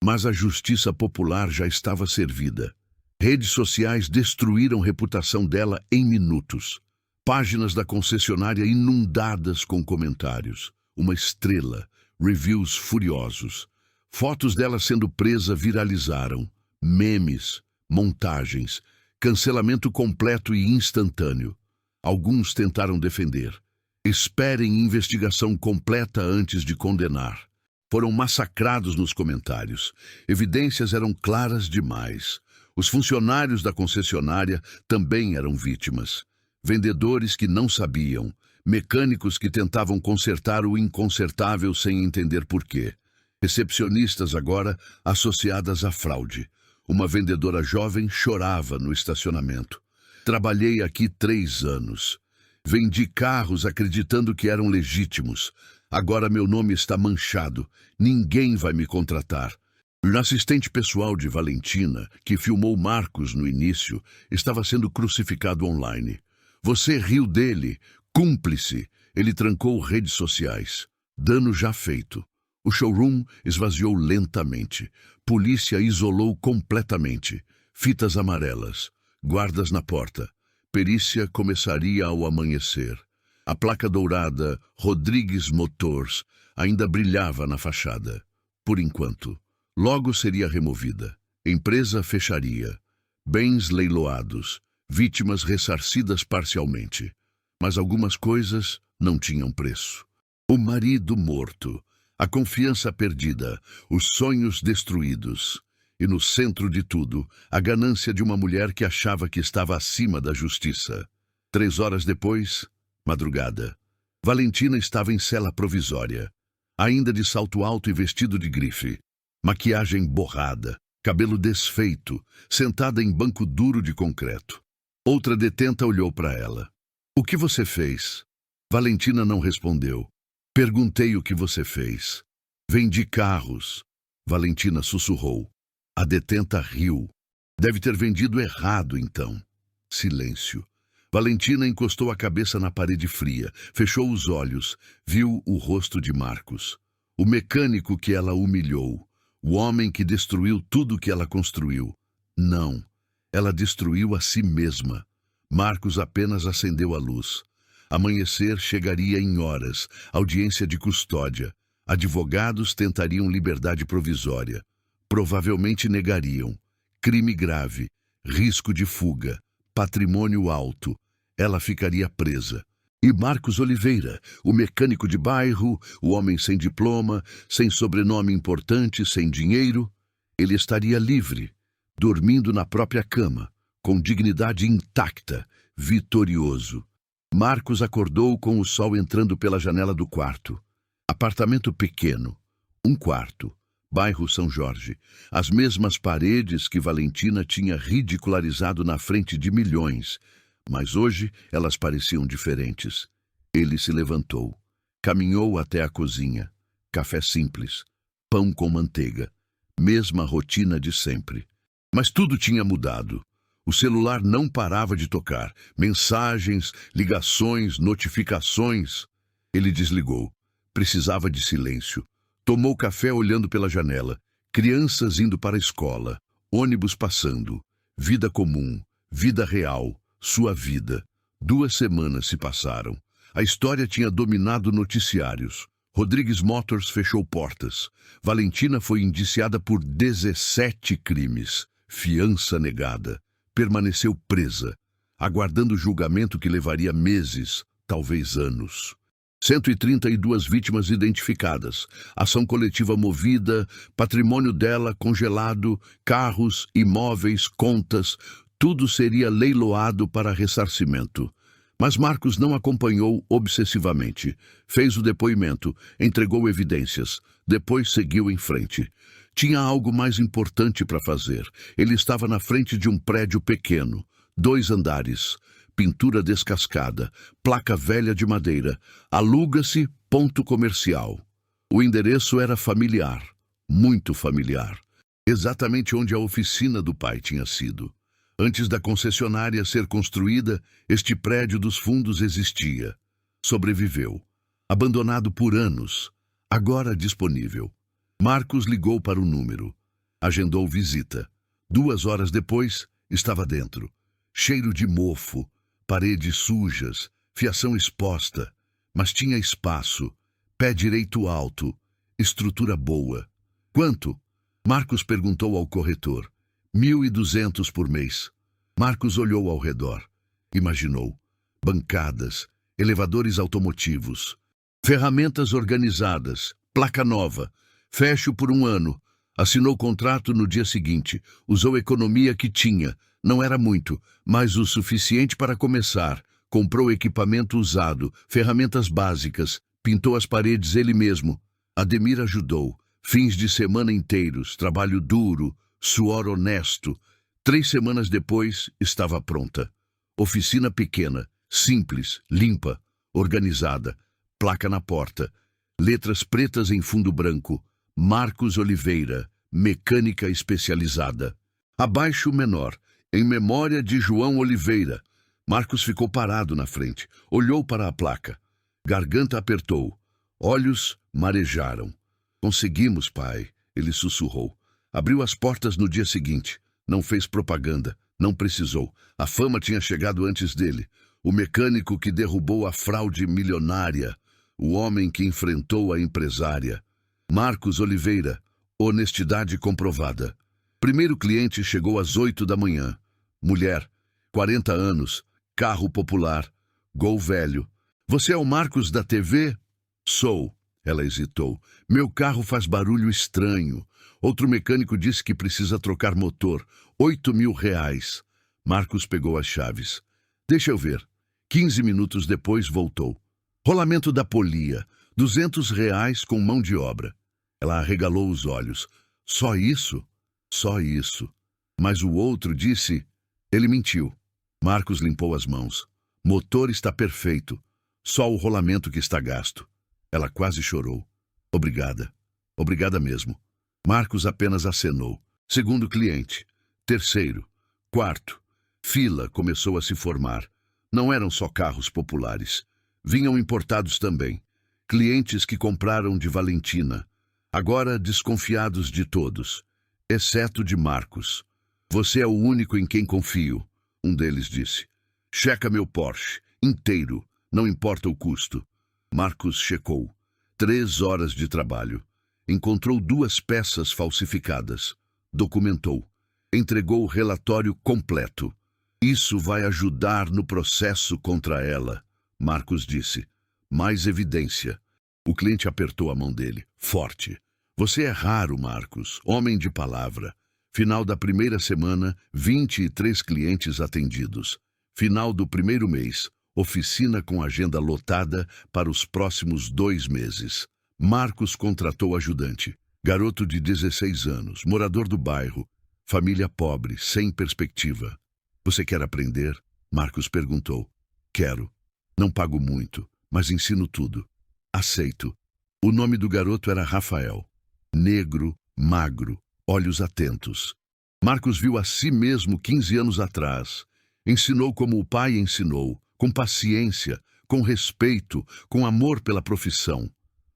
Mas a justiça popular já estava servida. Redes sociais destruíram a reputação dela em minutos. Páginas da concessionária inundadas com comentários. Uma estrela, reviews furiosos. Fotos dela sendo presa viralizaram. Memes, montagens, cancelamento completo e instantâneo. Alguns tentaram defender. Esperem investigação completa antes de condenar. Foram massacrados nos comentários. Evidências eram claras demais. Os funcionários da concessionária também eram vítimas. Vendedores que não sabiam, mecânicos que tentavam consertar o inconsertável sem entender porquê. Recepcionistas agora associadas à fraude. Uma vendedora jovem chorava no estacionamento. Trabalhei aqui 3 anos. Vendi carros acreditando que eram legítimos. Agora meu nome está manchado. Ninguém vai me contratar. O assistente pessoal de Valentina, que filmou Marcos no início, estava sendo crucificado online. Você riu dele, cúmplice. Ele trancou redes sociais. Dano já feito. O showroom esvaziou lentamente. Polícia isolou completamente. Fitas amarelas. Guardas na porta. Perícia começaria ao amanhecer. A placa dourada Rodrigues Motors ainda brilhava na fachada. Por enquanto. Logo seria removida. Empresa fecharia. Bens leiloados. Vítimas ressarcidas parcialmente. Mas algumas coisas não tinham preço. O marido morto. A confiança perdida. Os sonhos destruídos. E no centro de tudo, a ganância de uma mulher que achava que estava acima da justiça. 3 horas depois, madrugada. Valentina estava em cela provisória. Ainda de salto alto e vestido de grife. Maquiagem borrada. Cabelo desfeito. Sentada em banco duro de concreto. Outra detenta olhou para ela. O que você fez? Valentina não respondeu. Perguntei o que você fez. Vendi carros. Valentina sussurrou. A detenta riu. Deve ter vendido errado, então. Silêncio. Valentina encostou a cabeça na parede fria, fechou os olhos, viu o rosto de Marcos. O mecânico que ela humilhou. O homem que destruiu tudo que ela construiu. Não. Ela destruiu a si mesma. Marcos apenas acendeu a luz. Amanhecer chegaria em horas, audiência de custódia. Advogados tentariam liberdade provisória. Provavelmente negariam. Crime grave, risco de fuga, patrimônio alto. Ela ficaria presa. E Marcos Oliveira, o mecânico de bairro, o homem sem diploma, sem sobrenome importante, sem dinheiro, ele estaria livre, dormindo na própria cama, com dignidade intacta, vitorioso. Marcos acordou com o sol entrando pela janela do quarto. Apartamento pequeno, 1 quarto, bairro São Jorge. As mesmas paredes que Valentina tinha ridicularizado na frente de milhões, mas hoje elas pareciam diferentes. Ele se levantou, caminhou até a cozinha. Café simples, pão com manteiga, mesma rotina de sempre. Mas tudo tinha mudado. O celular não parava de tocar. Mensagens, ligações, notificações. Ele desligou. Precisava de silêncio. Tomou café olhando pela janela. Crianças indo para a escola. Ônibus passando. Vida comum. Vida real. Sua vida. 2 semanas se passaram. A história tinha dominado noticiários. Rodrigues Motors fechou portas. Valentina foi indiciada por 17 crimes. Fiança negada. Permaneceu presa, aguardando julgamento que levaria meses, talvez anos. 132 vítimas identificadas, ação coletiva movida, patrimônio dela congelado, carros, imóveis, contas, tudo seria leiloado para ressarcimento. Mas Marcos não acompanhou obsessivamente. Fez o depoimento, entregou evidências, depois seguiu em frente. Tinha algo mais importante para fazer. Ele estava na frente de um prédio pequeno, 2 andares, pintura descascada, placa velha de madeira, aluga-se, ponto comercial. O endereço era familiar, muito familiar, exatamente onde a oficina do pai tinha sido. Antes da concessionária ser construída, este prédio dos fundos existia. Sobreviveu. Abandonado por anos, agora disponível. Marcos ligou para o número. Agendou visita. 2 horas depois, estava dentro. Cheiro de mofo, paredes sujas, fiação exposta. Mas tinha espaço, pé direito alto, estrutura boa. Quanto? Marcos perguntou ao corretor. 1.200 por mês. Marcos olhou ao redor. Imaginou. Bancadas, elevadores automotivos, ferramentas organizadas, placa nova. Fecho por 1 ano. Assinou o contrato no dia seguinte. Usou a economia que tinha. Não era muito, mas o suficiente para começar. Comprou equipamento usado, ferramentas básicas. Pintou as paredes ele mesmo. Ademir ajudou. Fins de semana inteiros, trabalho duro, suor honesto. 3 semanas depois, estava pronta. Oficina pequena, simples, limpa, organizada. Placa na porta. Letras pretas em fundo branco. Marcos Oliveira, mecânica especializada. Abaixo menor, em memória de João Oliveira. Marcos ficou parado na frente, olhou para a placa. Garganta apertou, olhos marejaram. Conseguimos, pai, ele sussurrou. Abriu as portas no dia seguinte. Não fez propaganda, não precisou. A fama tinha chegado antes dele. O mecânico que derrubou a fraude milionária. O homem que enfrentou a empresária. Marcos Oliveira, honestidade comprovada. Primeiro cliente chegou às 8 da manhã. Mulher, 40 anos, carro popular, Gol velho. Você é o Marcos da TV? Sou, ela hesitou. Meu carro faz barulho estranho. Outro mecânico disse que precisa trocar motor. 8.000 reais. Marcos pegou as chaves. Deixa eu ver. 15 minutos depois voltou. Rolamento da polia. 200 reais com mão de obra. Ela arregalou os olhos. Só isso? Só isso. Mas o outro disse... Ele mentiu. Marcos limpou as mãos. Motor está perfeito. Só o rolamento que está gasto. Ela quase chorou. Obrigada. Obrigada mesmo. Marcos apenas acenou. Segundo cliente. Terceiro. Quarto. Fila começou a se formar. Não eram só carros populares. Vinham importados também. Clientes que compraram de Valentina. Agora desconfiados de todos, exceto de Marcos. Você é o único em quem confio, um deles disse. Checa meu Porsche, inteiro, não importa o custo. Marcos checou. 3 horas de trabalho. Encontrou 2 peças falsificadas. Documentou. Entregou o relatório completo. Isso vai ajudar no processo contra ela, Marcos disse. Mais evidência. O cliente apertou a mão dele, forte. Você é raro, Marcos, homem de palavra. Final da primeira semana, 23 clientes atendidos. Final do primeiro mês, oficina com agenda lotada para os próximos 2 meses. Marcos contratou ajudante. Garoto de 16 anos, morador do bairro. Família pobre, sem perspectiva. Você quer aprender? Marcos perguntou. Quero. Não pago muito, mas ensino tudo. Aceito. O nome do garoto era Rafael. Negro, magro, olhos atentos. Marcos viu a si mesmo 15 anos atrás. Ensinou como o pai ensinou, com paciência, com respeito, com amor pela profissão.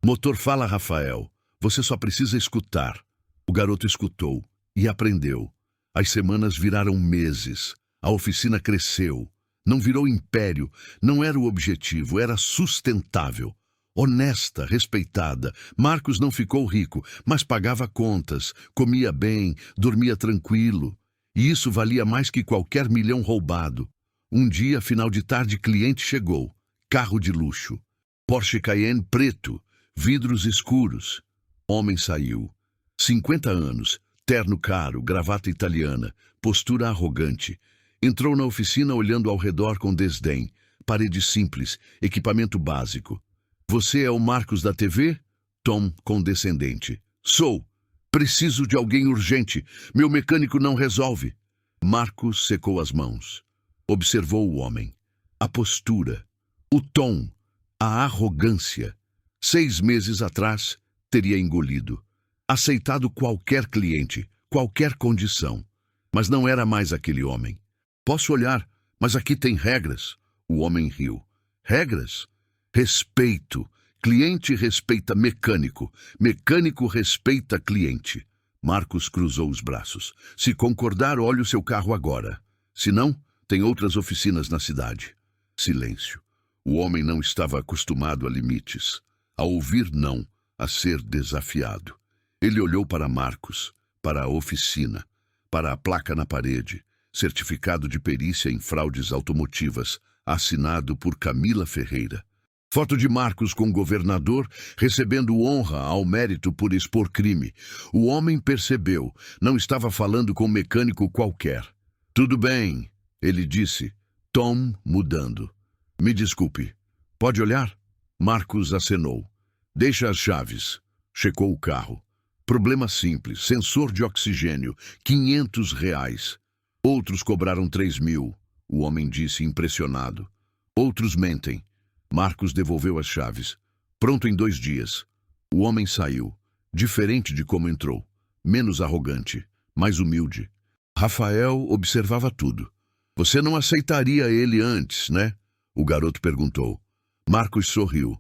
Motor fala, Rafael. Você só precisa escutar. O garoto escutou e aprendeu. As semanas viraram meses. A oficina cresceu. Não virou império, não era o objetivo, era sustentável. Honesta, respeitada, Marcos não ficou rico, mas pagava contas, comia bem, dormia tranquilo. E isso valia mais que qualquer milhão roubado. Um dia, final de tarde, cliente chegou. Carro de luxo. Porsche Cayenne preto, vidros escuros. Homem saiu. 50 anos, terno caro, gravata italiana, postura arrogante. Entrou na oficina olhando ao redor com desdém. Parede simples, equipamento básico. Você é o Marcos da TV? Tom, condescendente. Sou. Preciso de alguém urgente. Meu mecânico não resolve. Marcos secou as mãos. Observou o homem. A postura. O tom. A arrogância. 6 meses atrás, teria engolido. Aceitado qualquer cliente, qualquer condição. Mas não era mais aquele homem. Posso olhar, mas aqui tem regras. O homem riu. Regras? Respeito. Cliente respeita mecânico. Mecânico respeita cliente. Marcos cruzou os braços. Se concordar, olhe o seu carro agora. Se não, tem outras oficinas na cidade. Silêncio. O homem não estava acostumado a limites. A ouvir não, a ser desafiado. Ele olhou para Marcos, para a oficina, para a placa na parede, certificado de perícia em fraudes automotivas, assinado por Camila Ferreira. Foto de Marcos com o governador, recebendo honra ao mérito por expor crime. O homem percebeu, não estava falando com um mecânico qualquer. Tudo bem, ele disse, tom mudando. Me desculpe, pode olhar? Marcos acenou. Deixa as chaves. Checou o carro. Problema simples, sensor de oxigênio, R$ 500. Outros cobraram 3.000, o homem disse impressionado. Outros mentem. Marcos devolveu as chaves. Pronto em 2 dias. O homem saiu, diferente de como entrou, menos arrogante, mais humilde. Rafael observava tudo. Você não aceitaria ele antes, né? O garoto perguntou. Marcos sorriu.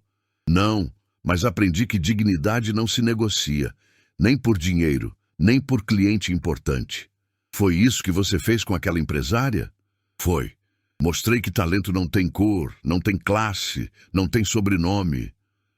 Não, mas aprendi que dignidade não se negocia, nem por dinheiro, nem por cliente importante. Foi isso que você fez com aquela empresária? Foi. Mostrei que talento não tem cor, não tem classe, não tem sobrenome.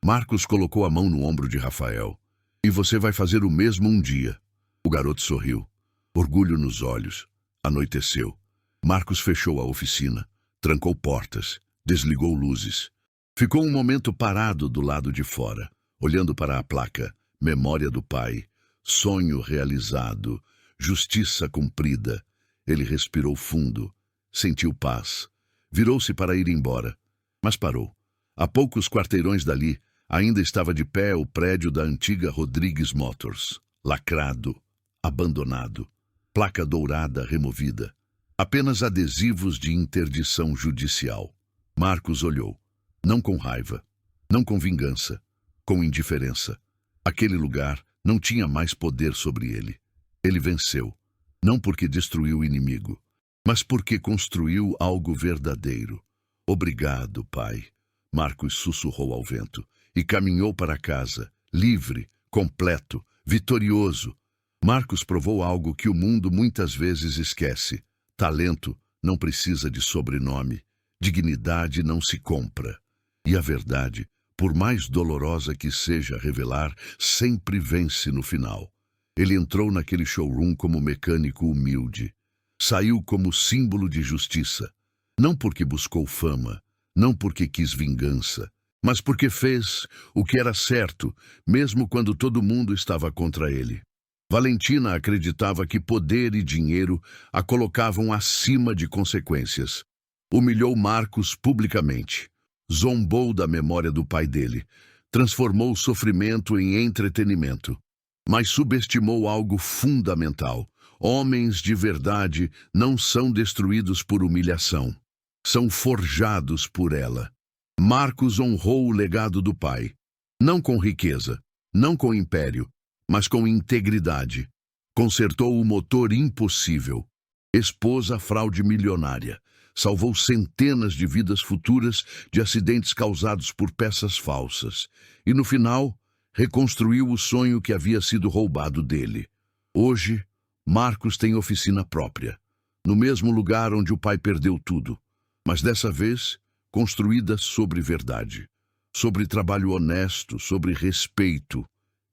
Marcos colocou a mão no ombro de Rafael. E você vai fazer o mesmo um dia. O garoto sorriu. Orgulho nos olhos. Anoiteceu. Marcos fechou a oficina, trancou portas, desligou luzes. Ficou um momento parado do lado de fora, olhando para a placa. Memória do pai. Sonho realizado. Justiça cumprida. Ele respirou fundo. Sentiu paz. Virou-se para ir embora. Mas parou. A poucos quarteirões dali, ainda estava de pé o prédio da antiga Rodrigues Motors. Lacrado. Abandonado. Placa dourada removida. Apenas adesivos de interdição judicial. Marcos olhou. Não com raiva. Não com vingança. Com indiferença. Aquele lugar não tinha mais poder sobre ele. Ele venceu. Não porque destruiu o inimigo, mas porque construiu algo verdadeiro. Obrigado, pai. Marcos sussurrou ao vento e caminhou para casa, livre, completo, vitorioso. Marcos provou algo que o mundo muitas vezes esquece. Talento não precisa de sobrenome. Dignidade não se compra. E a verdade, por mais dolorosa que seja revelar, sempre vence no final. Ele entrou naquele showroom como mecânico humilde. Saiu como símbolo de justiça. Não porque buscou fama, não porque quis vingança, mas porque fez o que era certo, mesmo quando todo mundo estava contra ele. Valentina acreditava que poder e dinheiro a colocavam acima de consequências. Humilhou Marcos publicamente. Zombou da memória do pai dele. Transformou o sofrimento em entretenimento. Mas subestimou algo fundamental. Homens de verdade não são destruídos por humilhação. São forjados por ela. Marcos honrou o legado do pai. Não com riqueza, não com império, mas com integridade. Consertou o motor impossível. Expôs a fraude milionária. Salvou centenas de vidas futuras de acidentes causados por peças falsas. E, no final, reconstruiu o sonho que havia sido roubado dele. Hoje, Marcos tem oficina própria, no mesmo lugar onde o pai perdeu tudo, mas dessa vez construída sobre verdade, sobre trabalho honesto, sobre respeito.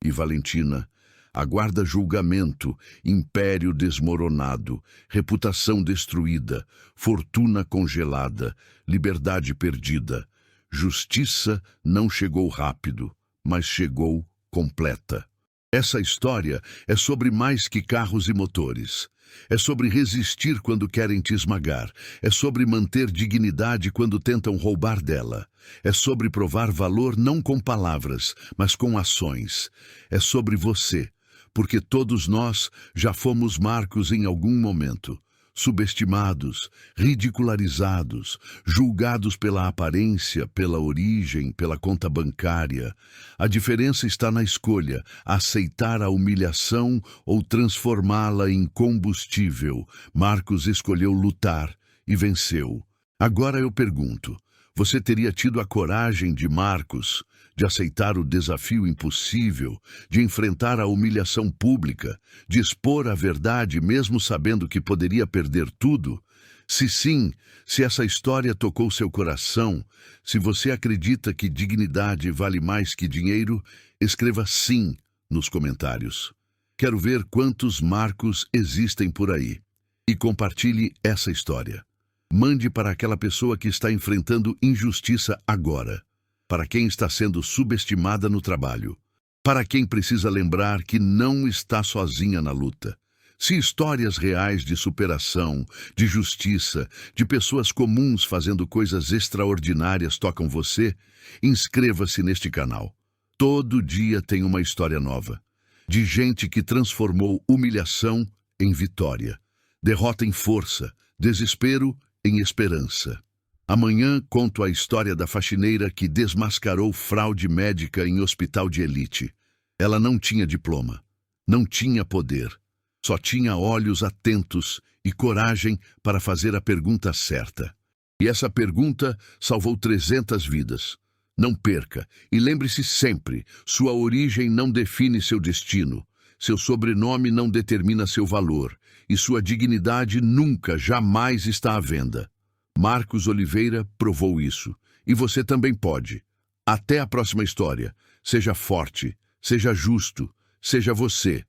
E Valentina aguarda julgamento, império desmoronado, reputação destruída, fortuna congelada, liberdade perdida. Justiça não chegou rápido, mas chegou completa. Essa história é sobre mais que carros e motores. É sobre resistir quando querem te esmagar. É sobre manter dignidade quando tentam roubar dela. É sobre provar valor não com palavras, mas com ações. É sobre você, porque todos nós já fomos Marcos em algum momento. Subestimados, ridicularizados, julgados pela aparência, pela origem, pela conta bancária. A diferença está na escolha, aceitar a humilhação ou transformá-la em combustível. Marcos escolheu lutar e venceu. Agora eu pergunto, você teria tido a coragem de Marcos, de aceitar o desafio impossível, de enfrentar a humilhação pública, de expor a verdade mesmo sabendo que poderia perder tudo? Se sim, se essa história tocou seu coração, se você acredita que dignidade vale mais que dinheiro, escreva sim nos comentários. Quero ver quantos Marcos existem por aí. E compartilhe essa história. Mande para aquela pessoa que está enfrentando injustiça agora, para quem está sendo subestimada no trabalho, para quem precisa lembrar que não está sozinha na luta. Se histórias reais de superação, de justiça, de pessoas comuns fazendo coisas extraordinárias tocam você, inscreva-se neste canal. Todo dia tem uma história nova, de gente que transformou humilhação em vitória, derrota em força, desespero em esperança. Amanhã conto a história da faxineira que desmascarou fraude médica em hospital de elite. Ela não tinha diploma, não tinha poder, só tinha olhos atentos e coragem para fazer a pergunta certa. E essa pergunta salvou 300 vidas. Não perca e lembre-se sempre, sua origem não define seu destino, seu sobrenome não determina seu valor e sua dignidade nunca, jamais está à venda. Marcos Oliveira provou isso. E você também pode. Até a próxima história. Seja forte, seja justo, seja você.